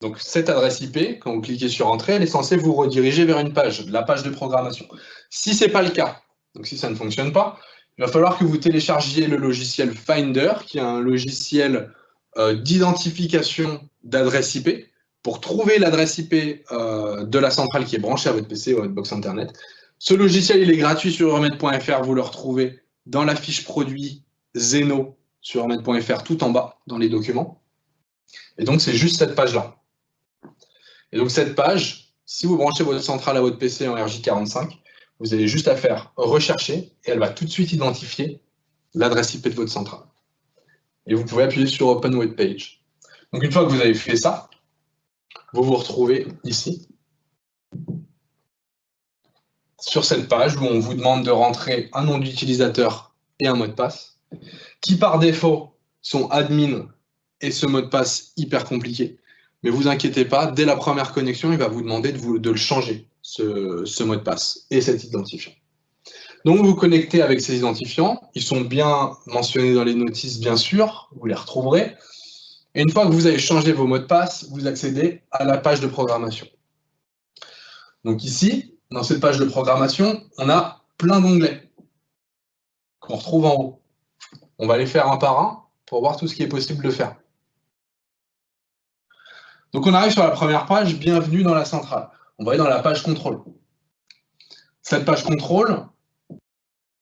Donc cette adresse IP, quand vous cliquez sur Entrée, elle est censée vous rediriger vers une page, la page de programmation. Si ce n'est pas le cas, donc si ça ne fonctionne pas, il va falloir que vous téléchargiez le logiciel Finder, qui est un logiciel d'identification d'adresse IP, pour trouver l'adresse IP de la centrale qui est branchée à votre PC ou à votre box Internet. Ce logiciel, il est gratuit sur Euromed.fr. Vous le retrouvez dans la fiche produit Zeno sur Euromed.fr tout en bas dans les documents. Et donc, c'est juste cette page-là. Et donc, cette page, si vous branchez votre centrale à votre PC en RJ45, vous avez juste à faire rechercher et elle va tout de suite identifier l'adresse IP de votre centrale. Et vous pouvez appuyer sur Open Web Page. Donc, une fois que vous avez fait ça, vous vous retrouvez ici, sur cette page où on vous demande de rentrer un nom d'utilisateur et un mot de passe, qui par défaut sont admin et ce mot de passe hyper compliqué. Mais vous inquiétez pas, dès la première connexion, il va vous demander de le changer, ce mot de passe et cet identifiant. Donc vous vous connectez avec ces identifiants, ils sont bien mentionnés dans les notices bien sûr, vous les retrouverez. Et une fois que vous avez changé vos mots de passe, vous accédez à la page de programmation. Donc ici, dans cette page de programmation, on a plein d'onglets qu'on retrouve en haut. On va les faire un par un pour voir tout ce qui est possible de faire. Donc on arrive sur la première page, bienvenue dans la centrale. On va aller dans la page contrôle. Cette page contrôle,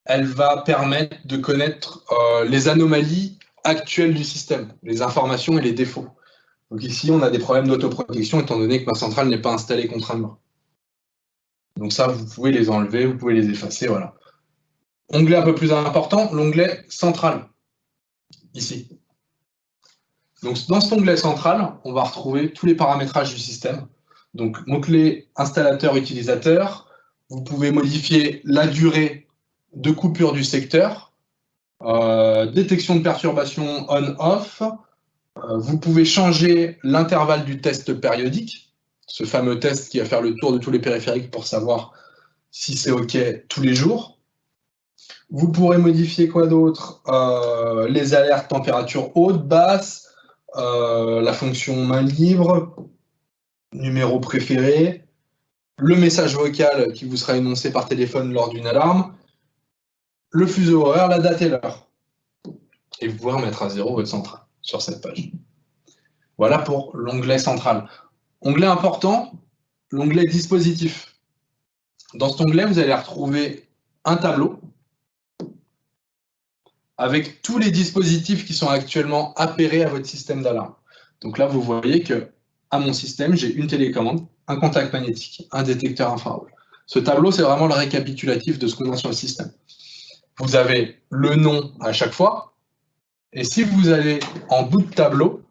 elle va permettre de connaître les anomalies actuelles du système, les informations et les défauts. Donc ici, on a des problèmes d'autoprotection étant donné que ma centrale n'est pas installée contre un mur. Donc ça, vous pouvez les enlever, vous pouvez les effacer, voilà. Onglet un peu plus important, l'onglet central, ici. Donc dans cet onglet central, on va retrouver tous les paramétrages du système. Donc mot-clé installateur-utilisateur, vous pouvez modifier la durée de coupure du secteur, détection de perturbation on-off, vous pouvez changer l'intervalle du test périodique, ce fameux test qui va faire le tour de tous les périphériques pour savoir si c'est OK tous les jours. Vous pourrez modifier quoi d'autre? Les alertes température haute, basse, la fonction main libre, numéro préféré, le message vocal qui vous sera énoncé par téléphone lors d'une alarme, le fuseau horaire, la date et l'heure. Et vous pouvez remettre à zéro votre centrale sur cette page. Voilà pour l'onglet central. Onglet important, l'onglet dispositif. Dans cet onglet, vous allez retrouver un tableau avec tous les dispositifs qui sont actuellement appairés à votre système d'alarme. Donc là, vous voyez que à mon système, j'ai une télécommande, un contact magnétique, un détecteur infrarouge. Ce tableau, c'est vraiment le récapitulatif de ce qu'on a sur le système. Vous avez le nom à chaque fois, et si vous allez en bout de tableau,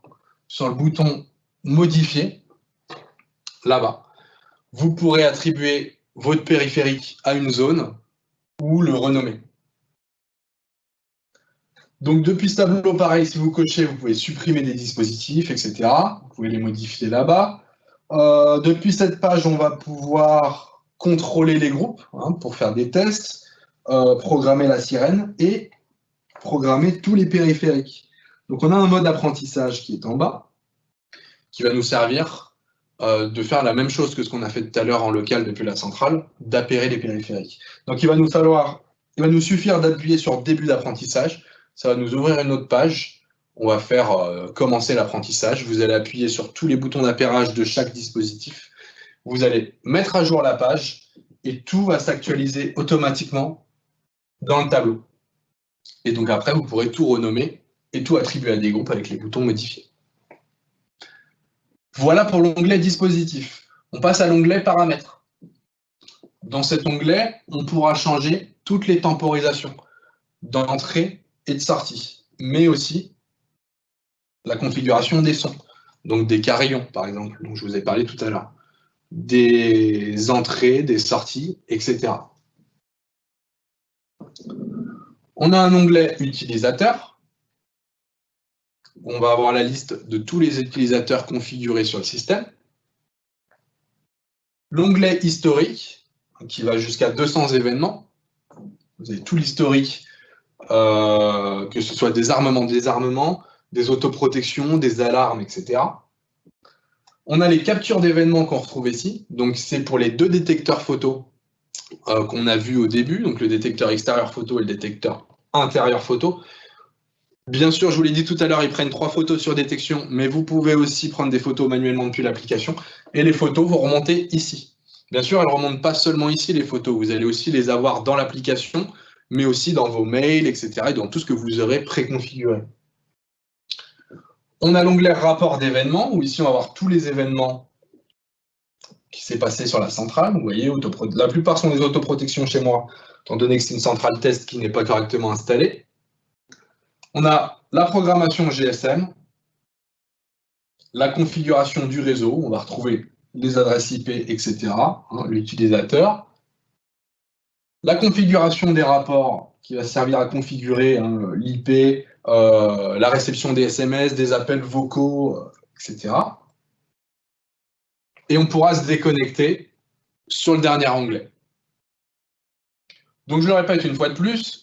sur le bouton « Modifier », là-bas, vous pourrez attribuer votre périphérique à une zone ou le renommer. Donc depuis ce tableau, pareil, si vous cochez, vous pouvez supprimer des dispositifs, etc. Vous pouvez les modifier là-bas. Depuis cette page, on va pouvoir contrôler les groupes pour faire des tests, programmer la sirène et programmer tous les périphériques. Donc on a un mode apprentissage qui est en bas, qui va nous servir de faire la même chose que ce qu'on a fait tout à l'heure en local depuis la centrale, d'appairer les périphériques. Donc il va nous suffire d'appuyer sur début d'apprentissage, ça va nous ouvrir une autre page, on va faire commencer l'apprentissage, vous allez appuyer sur tous les boutons d'appairage de chaque dispositif, vous allez mettre à jour la page et tout va s'actualiser automatiquement dans le tableau. Et donc après, vous pourrez tout renommer et tout attribuer à des groupes avec les boutons modifiés. Voilà pour l'onglet dispositif. On passe à l'onglet paramètres. Dans cet onglet, on pourra changer toutes les temporisations d'entrée et de sortie, mais aussi la configuration des sons, donc des carillons par exemple, dont je vous ai parlé tout à l'heure, des entrées, des sorties, etc. On a un onglet utilisateur. On va avoir la liste de tous les utilisateurs configurés sur le système. L'onglet historique, qui va jusqu'à 200 événements. Vous avez tout l'historique, que ce soit des armements, désarmements, des autoprotections, des alarmes, etc. On a les captures d'événements qu'on retrouve ici. Donc c'est pour les deux détecteurs photo qu'on a vus au début, donc le détecteur extérieur photo et le détecteur intérieur photo. Bien sûr, je vous l'ai dit tout à l'heure, ils prennent 3 photos sur détection, mais vous pouvez aussi prendre des photos manuellement depuis l'application. Et les photos, vous remontez ici. Bien sûr, elles ne remontent pas seulement ici, les photos. Vous allez aussi les avoir dans l'application, mais aussi dans vos mails, etc. et dans tout ce que vous aurez préconfiguré. On a l'onglet rapport d'événements, où ici, on va voir tous les événements qui s'est passé sur la centrale. Vous voyez, la plupart sont des autoprotections chez moi, étant donné que c'est une centrale test qui n'est pas correctement installée. On a la programmation GSM, la configuration du réseau, on va retrouver les adresses IP, etc., l'utilisateur. La configuration des rapports, qui va servir à configurer l'IP, la réception des SMS, des appels vocaux, etc. Et on pourra se déconnecter sur le dernier onglet. Donc je le répète une fois de plus,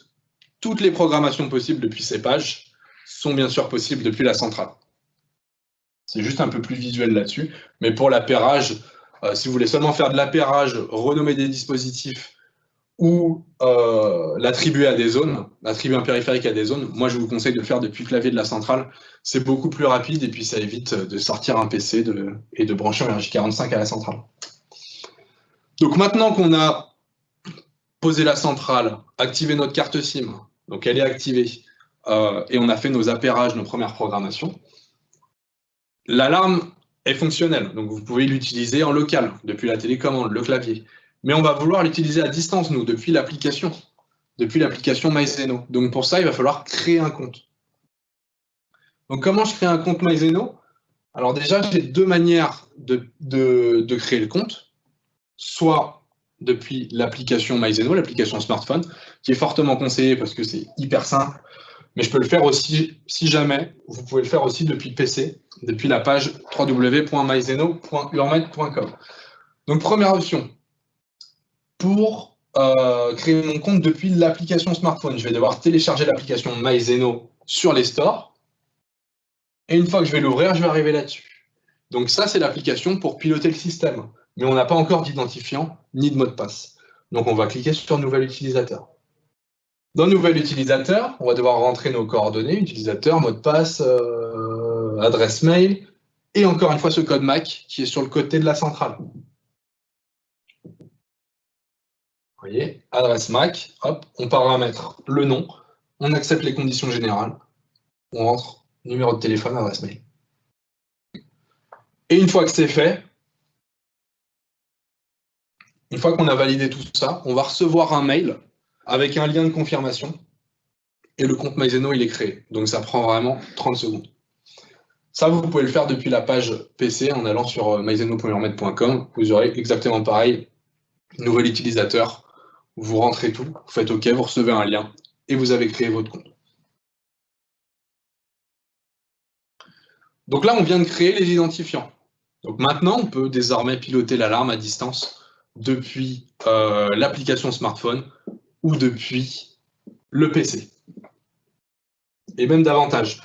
toutes les programmations possibles depuis ces pages sont bien sûr possibles depuis la centrale. C'est juste un peu plus visuel là-dessus. Mais pour l'appairage, si vous voulez seulement faire de l'appairage, renommer des dispositifs ou l'attribuer à des zones, attribuer un périphérique à des zones, moi je vous conseille de le faire depuis le clavier de la centrale. C'est beaucoup plus rapide et puis ça évite de sortir un PC et de brancher un RJ45 à la centrale. Donc maintenant qu'on a posé la centrale, activé notre carte SIM, donc elle est activée, et on a fait nos appairages, nos premières programmations, l'alarme est fonctionnelle, donc vous pouvez l'utiliser en local, depuis la télécommande, le clavier. Mais on va vouloir l'utiliser à distance, nous, depuis l'application MyZeno. Donc pour ça, il va falloir créer un compte. Donc comment je crée un compte MyZeno? Alors déjà, j'ai 2 manières de créer le compte. Soit depuis l'application MyZeno, l'application smartphone, qui est fortement conseillée parce que c'est hyper simple. Mais je peux le faire aussi, si jamais, vous pouvez le faire aussi depuis PC, depuis la page www.myzeno.urmed.com. Donc première option, pour créer mon compte depuis l'application smartphone, je vais devoir télécharger l'application MyZeno sur les stores. Et une fois que je vais l'ouvrir, je vais arriver là-dessus. Donc ça, c'est l'application pour piloter le système. Mais on n'a pas encore d'identifiant ni de mot de passe. Donc on va cliquer sur Nouvel utilisateur. Dans Nouvel utilisateur, on va devoir rentrer nos coordonnées, utilisateur, mot de passe, adresse mail, et encore une fois ce code MAC qui est sur le côté de la centrale. Vous voyez, adresse MAC, hop, on paramètre le nom, on accepte les conditions générales, on rentre numéro de téléphone, adresse mail. Et une fois que c'est fait, une fois qu'on a validé tout ça, on va recevoir un mail avec un lien de confirmation et le compte MyZeno, il est créé. Donc ça prend vraiment 30 secondes. Ça, vous pouvez le faire depuis la page PC en allant sur myzeno.urmed.com. Vous aurez exactement pareil, nouvel utilisateur, vous rentrez tout, vous faites OK, vous recevez un lien et vous avez créé votre compte. Donc là, on vient de créer les identifiants. Donc maintenant, on peut désormais piloter l'alarme à distance depuis l'application smartphone ou depuis le PC. Et même davantage.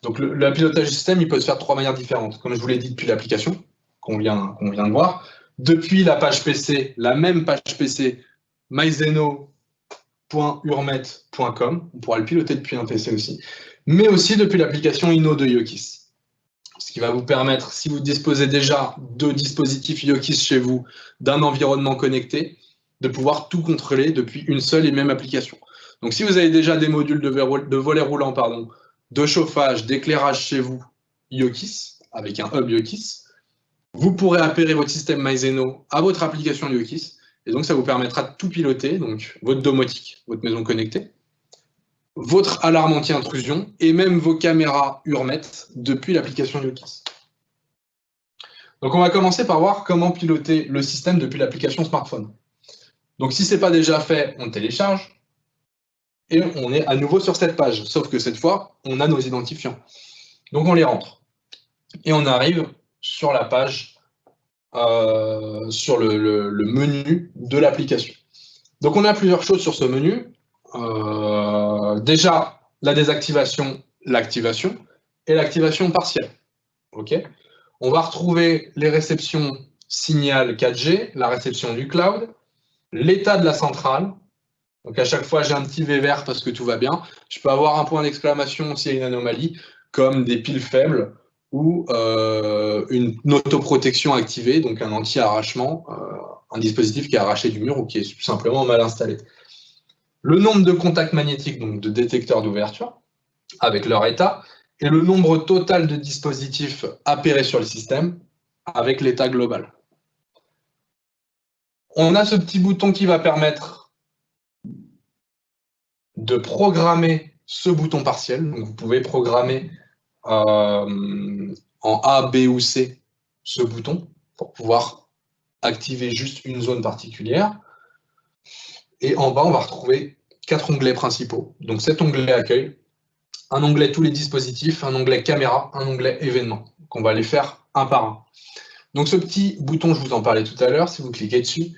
Donc le pilotage du système, il peut se faire de 3 manières différentes. Comme je vous l'ai dit depuis l'application, qu'on vient de voir. Depuis la page PC, la même page PC, myzeno.urmed.com, on pourra le piloter depuis un PC aussi, mais aussi depuis l'application Inno de Yokis. Ce qui va vous permettre, si vous disposez déjà de dispositifs Yokis chez vous, d'un environnement connecté, de pouvoir tout contrôler depuis une seule et même application. Donc si vous avez déjà des modules de volet roulant, de chauffage, d'éclairage chez vous, Yokis, avec un hub Yokis, vous pourrez appairer votre système MyZeno à votre application Yokis, et donc ça vous permettra de tout piloter, donc votre domotique, votre maison connectée, votre alarme anti-intrusion, et même vos caméras Urmed depuis l'application Yokis. Donc on va commencer par voir comment piloter le système depuis l'application smartphone. Donc si ce n'est pas déjà fait, on télécharge, et on est à nouveau sur cette page, sauf que cette fois, on a nos identifiants. Donc on les rentre. Et on arrive sur la page, sur le menu de l'application. Donc on a plusieurs choses sur ce menu. Déjà, la désactivation, l'activation, et l'activation partielle. Okay, on va retrouver les réceptions signal 4G, la réception du cloud, l'état de la centrale, Donc à chaque fois, j'ai un petit V vert parce que tout va bien. Je peux avoir un point d'exclamation s'il y a une anomalie, comme des piles faibles ou une autoprotection activée, donc un anti-arrachement, un dispositif qui est arraché du mur ou qui est tout simplement mal installé. Le nombre de contacts magnétiques, donc de détecteurs d'ouverture, avec leur état, et le nombre total de dispositifs appairés sur le système, avec l'état global. On a ce petit bouton qui va permettre de programmer ce bouton partiel. Donc vous pouvez programmer en A, B ou C ce bouton pour pouvoir activer juste une zone particulière. Et en bas, on va retrouver 4 onglets principaux. Donc cet onglet accueil, un onglet tous les dispositifs, un onglet caméra, un onglet événements. Donc on va les faire un par un. Donc ce petit bouton, je vous en parlais tout à l'heure, si vous cliquez dessus,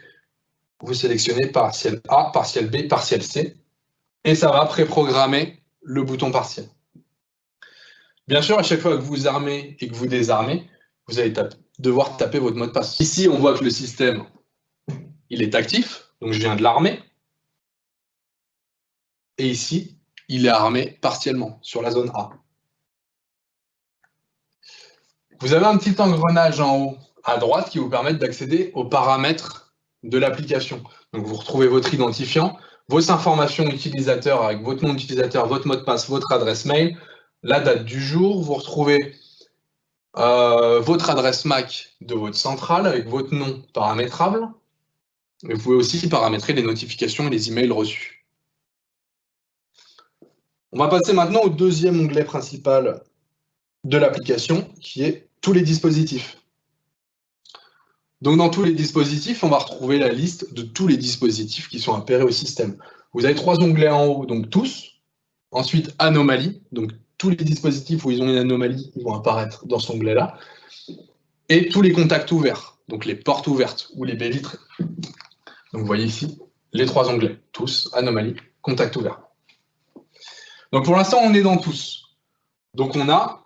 vous sélectionnez partiel A, partiel B, partiel C, et ça va préprogrammer le bouton partiel. Bien sûr, à chaque fois que vous armez et que vous désarmez, vous allez devoir taper votre mot de passe. Ici, on voit que le système, il est actif, donc je viens de l'armer. Et ici, il est armé partiellement sur la zone A. Vous avez un petit engrenage en haut à droite qui vous permet d'accéder aux paramètres de l'application. Donc vous retrouvez votre identifiant, vos informations utilisateurs avec votre nom d'utilisateur, votre mot de passe, votre adresse mail, la date du jour, vous retrouvez votre adresse MAC de votre centrale avec votre nom paramétrable. Et vous pouvez aussi paramétrer les notifications et les emails reçus. On va passer maintenant au deuxième onglet principal de l'application, qui est tous les dispositifs. Donc dans tous les dispositifs, on va retrouver la liste de tous les dispositifs qui sont appairés au système. Vous avez 3 onglets en haut, donc tous. Ensuite, anomalie, donc tous les dispositifs où ils ont une anomalie, ils vont apparaître dans cet onglet-là. Et tous les contacts ouverts, donc les portes ouvertes ou les baies vitrées. Donc vous voyez ici les 3 onglets, tous, anomalie, contact ouvert. Donc pour l'instant, on est dans tous. Donc on a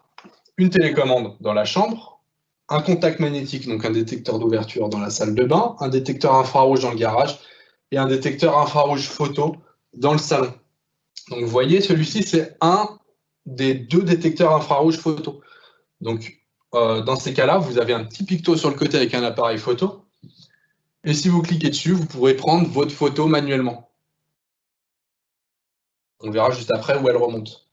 une télécommande dans la chambre, un contact magnétique, donc un détecteur d'ouverture dans la salle de bain, un détecteur infrarouge dans le garage et un détecteur infrarouge photo dans le salon. Donc vous voyez, celui-ci, c'est un des 2 détecteurs infrarouge photo. Donc dans ces cas-là, vous avez un petit picto sur le côté avec un appareil photo. Et si vous cliquez dessus, vous pourrez prendre votre photo manuellement. On verra juste après où elle remonte.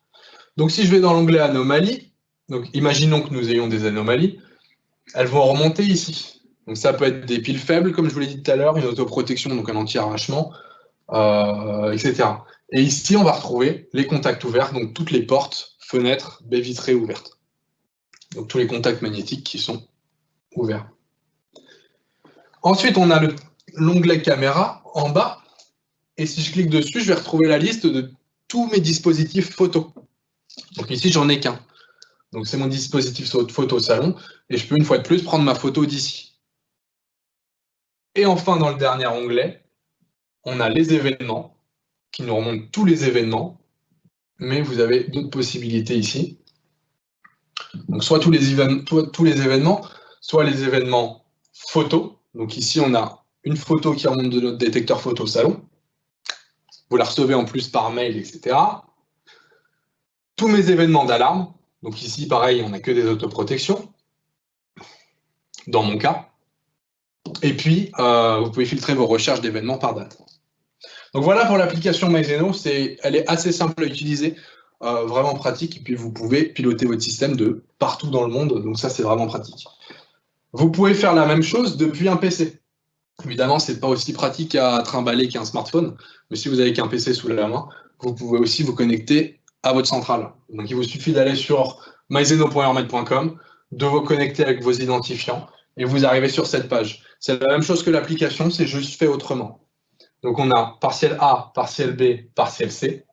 Donc si je vais dans l'onglet anomalie, donc imaginons que nous ayons des anomalies, elles vont remonter ici. Donc ça peut être des piles faibles, comme je vous l'ai dit tout à l'heure, une autoprotection, donc un anti-arrachement, etc. Et ici, on va retrouver les contacts ouverts, donc toutes les portes, fenêtres, baies vitrées ouvertes. Donc tous les contacts magnétiques qui sont ouverts. Ensuite, on a l'onglet caméra en bas. Et si je clique dessus, je vais retrouver la liste de tous mes dispositifs photo. Donc ici, j'en ai qu'un. Donc c'est mon dispositif photo salon. Et je peux une fois de plus prendre ma photo d'ici. Et enfin, dans le dernier onglet, on a les événements, qui nous remontent tous les événements. Mais vous avez d'autres possibilités ici. Donc soit tous les événements, soit les événements photos. Donc ici, on a une photo qui remonte de notre détecteur photo salon. Vous la recevez en plus par mail, etc. Tous mes événements d'alarme. Donc ici, pareil, on n'a que des autoprotections, dans mon cas. Et puis, vous pouvez filtrer vos recherches d'événements par date. Donc voilà pour l'application MyZeno. Elle est assez simple à utiliser, vraiment pratique. Et puis, vous pouvez piloter votre système de partout dans le monde. Donc ça, c'est vraiment pratique. Vous pouvez faire la même chose depuis un PC. Évidemment, ce n'est pas aussi pratique à trimballer qu'un smartphone. Mais si vous avez qu'un PC sous la main, vous pouvez aussi vous connecter à votre centrale. Donc il vous suffit d'aller sur myzeno.hermet.com, de vous connecter avec vos identifiants et vous arrivez sur cette page. C'est la même chose que l'application, c'est juste fait autrement. Donc on a partiel A, partiel B, partiel C.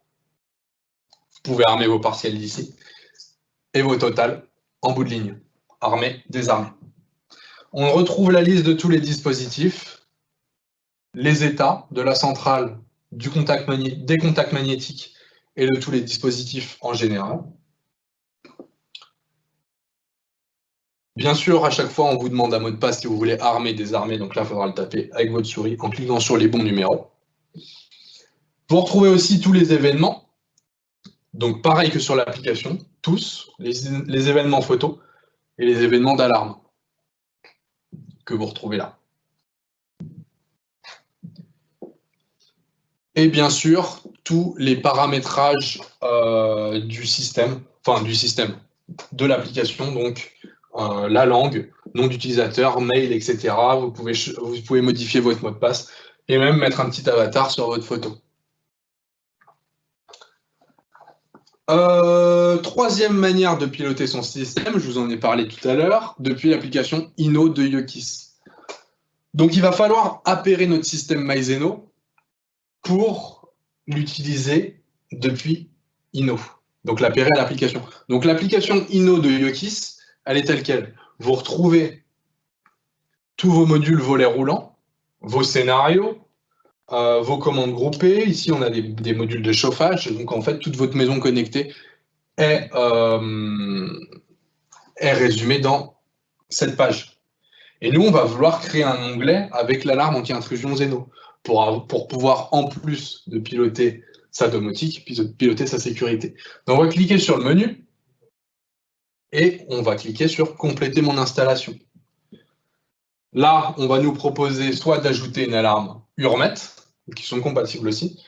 Vous pouvez armer vos partiels d'ici et vos totals en bout de ligne. Armé, désarmé. On retrouve la liste de tous les dispositifs, les états de la centrale, des contacts magnétiques et de tous les dispositifs en général. Bien sûr, à chaque fois, on vous demande un mot de passe si vous voulez armer, désarmer. Donc là, il faudra le taper avec votre souris en cliquant sur les bons numéros. Vous retrouvez aussi tous les événements. Donc pareil que sur l'application, tous, les événements photos et les événements d'alarme que vous retrouvez là. Et bien sûr, tous les paramétrages du système, de l'application, donc la langue, nom d'utilisateur, mail, etc. Vous pouvez modifier votre mot de passe et même mettre un petit avatar sur votre photo. Troisième manière de piloter son système, je vous en ai parlé tout à l'heure, depuis l'application Inno de Yokis. Donc il va falloir appairer notre système MyZeno pour l'utiliser depuis Inno. Donc l'appairer à l'application. Donc l'application Inno de Yokis, elle est telle quelle. Vous retrouvez tous vos modules volets roulants, vos scénarios, vos commandes groupées. Ici, on a des modules de chauffage. Donc en fait, toute votre maison connectée est résumée dans cette page. Et nous, on va vouloir créer un onglet avec l'alarme anti-intrusion Zeno pour pouvoir, en plus de piloter sa domotique, piloter sa sécurité. Donc, on va cliquer sur le menu et on va cliquer sur « Compléter mon installation ». Là, on va nous proposer soit d'ajouter une alarme Hurmet, qui sont compatibles aussi,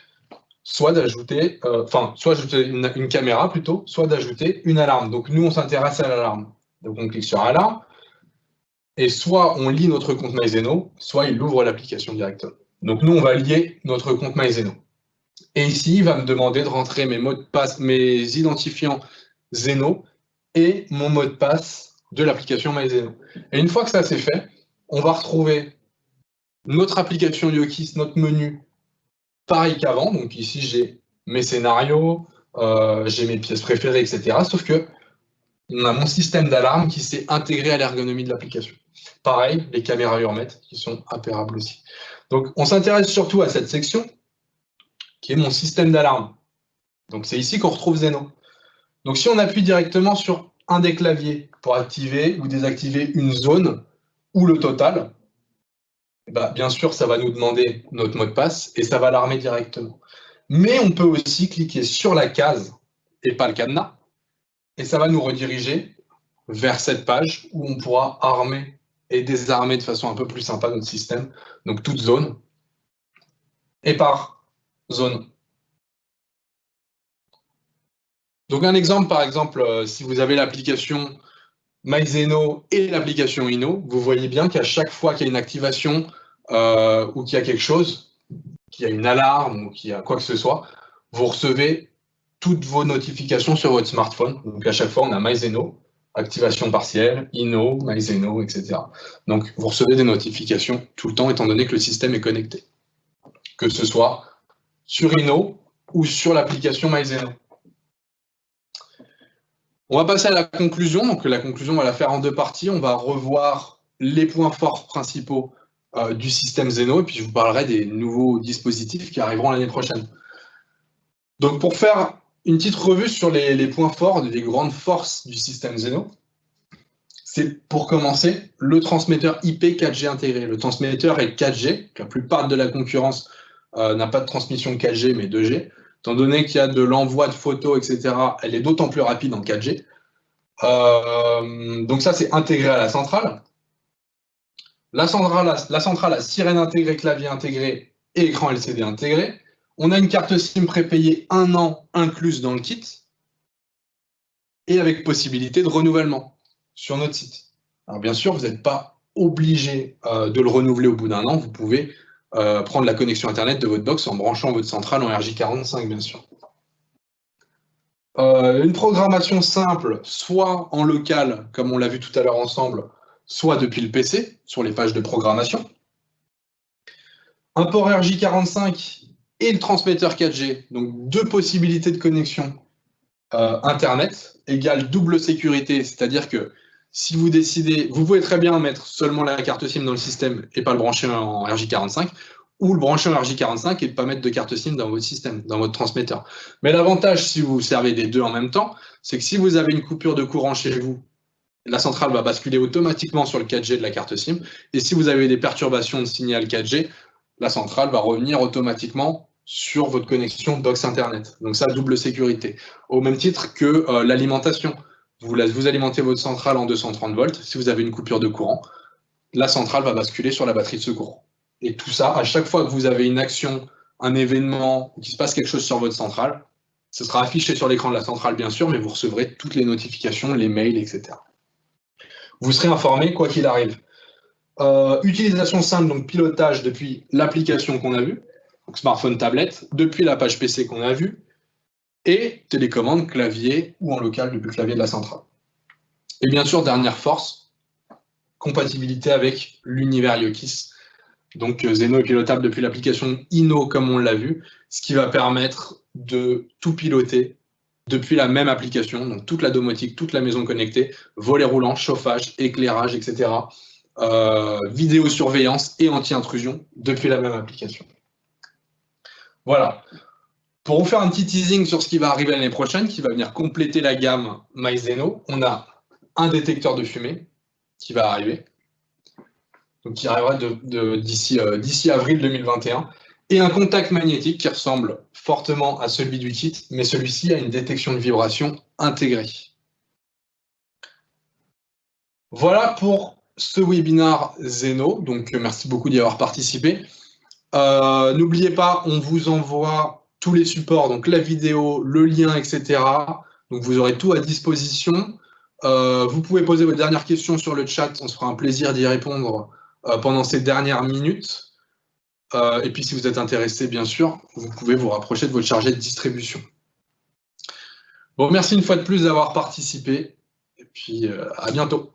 soit d'ajouter une caméra plutôt, soit d'ajouter une alarme. Donc, nous, on s'intéresse à l'alarme. Donc, on clique sur alarme. Et soit on lie notre compte MyZeno, soit il ouvre l'application directement. Donc nous, on va lier notre compte MyZeno. Et ici, il va me demander de rentrer mes mots de passe, mes identifiants Zeno et mon mot de passe de l'application MyZeno. Et une fois que ça c'est fait, on va retrouver notre application Yokis, notre menu, pareil qu'avant. Donc ici, j'ai mes scénarios, j'ai mes pièces préférées, etc. Sauf que on a mon système d'alarme qui s'est intégré à l'ergonomie de l'application. Pareil, les caméras Hurmet qui sont impérables aussi. Donc, on s'intéresse surtout à cette section qui est mon système d'alarme. Donc, c'est ici qu'on retrouve Zeno. Donc, si on appuie directement sur un des claviers pour activer ou désactiver une zone ou le total, bien sûr, ça va nous demander notre mot de passe et ça va l'armer directement. Mais on peut aussi cliquer sur la case et pas le cadenas et ça va nous rediriger vers cette page où on pourra armer et désarmer de façon un peu plus sympa notre système. Donc toute zone et par zone. Donc un exemple, par exemple, si vous avez l'application MyZeno et l'application Inno, vous voyez bien qu'à chaque fois qu'il y a une activation ou qu'il y a quelque chose, qu'il y a une alarme ou qu'il y a quoi que ce soit, vous recevez toutes vos notifications sur votre smartphone. Donc à chaque fois, on a MyZeno, activation partielle, Inno, MyZeno, etc. Donc vous recevez des notifications tout le temps étant donné que le système est connecté. Que ce soit sur Inno ou sur l'application MyZeno. On va passer à la conclusion. Donc la conclusion, on va la faire en deux parties. On va revoir les points forts principaux du système Zeno et puis je vous parlerai des nouveaux dispositifs qui arriveront l'année prochaine. Donc pour faire une petite revue sur les points forts, les grandes forces du système Zeno, c'est pour commencer le transmetteur IP 4G intégré. Le transmetteur est 4G, la plupart de la concurrence n'a pas de transmission 4G mais 2G. Étant donné qu'il y a de l'envoi de photos, etc., elle est d'autant plus rapide en 4G. Donc ça, c'est intégré à la centrale. La centrale a sirène intégrée, clavier intégré et écran LCD intégré. On a une carte SIM prépayée 1 an incluse dans le kit et avec possibilité de renouvellement sur notre site. Alors bien sûr, vous n'êtes pas obligé de le renouveler au bout d'un an. Vous pouvez prendre la connexion Internet de votre box en branchant votre centrale en RJ45, bien sûr. Une programmation simple, soit en local, comme on l'a vu tout à l'heure ensemble, soit depuis le PC, sur les pages de programmation. Un port RJ45 et le transmetteur 4G, donc deux possibilités de connexion Internet, égale double sécurité, c'est-à-dire que si vous décidez, vous pouvez très bien mettre seulement la carte SIM dans le système et pas le brancher en RJ45, ou le brancher en RJ45 et ne pas mettre de carte SIM dans votre système, dans votre transmetteur. Mais l'avantage, si vous servez des deux en même temps, c'est que si vous avez une coupure de courant chez vous, la centrale va basculer automatiquement sur le 4G de la carte SIM, et si vous avez des perturbations de signal 4G, la centrale va revenir automatiquement sur votre connexion box Internet. Donc ça, double sécurité. Au même titre que l'alimentation. Vous alimentez votre centrale en 230 volts. Si vous avez une coupure de courant, la centrale va basculer sur la batterie de secours. Et tout ça, à chaque fois que vous avez une action, un événement, qu'il se passe quelque chose sur votre centrale, ce sera affiché sur l'écran de la centrale, bien sûr, mais vous recevrez toutes les notifications, les mails, etc. Vous serez informé quoi qu'il arrive. Utilisation simple, donc pilotage depuis l'application qu'on a vue, donc smartphone, tablette, depuis la page PC qu'on a vue, et télécommande, clavier ou en local depuis le clavier de la centrale. Et bien sûr, dernière force, compatibilité avec l'univers Yokis. Donc Zeno est pilotable depuis l'application Inno, comme on l'a vu, ce qui va permettre de tout piloter depuis la même application, donc toute la domotique, toute la maison connectée, volet roulant, chauffage, éclairage, etc. Vidéosurveillance et anti-intrusion depuis la même application. Voilà. Pour vous faire un petit teasing sur ce qui va arriver l'année prochaine, qui va venir compléter la gamme MyZeno, on a un détecteur de fumée qui va arriver, donc qui arrivera d'ici avril 2021, et un contact magnétique qui ressemble fortement à celui du kit, mais celui-ci a une détection de vibration intégrée. Voilà pour ce webinaire Zeno, donc merci beaucoup d'y avoir participé. N'oubliez pas, on vous envoie tous les supports, donc la vidéo, le lien, etc. Donc vous aurez tout à disposition. Vous pouvez poser vos dernières questions sur le chat, on se fera un plaisir d'y répondre pendant ces dernières minutes. Et puis si vous êtes intéressé, bien sûr, vous pouvez vous rapprocher de votre chargé de distribution. Bon, merci une fois de plus d'avoir participé, et puis à bientôt.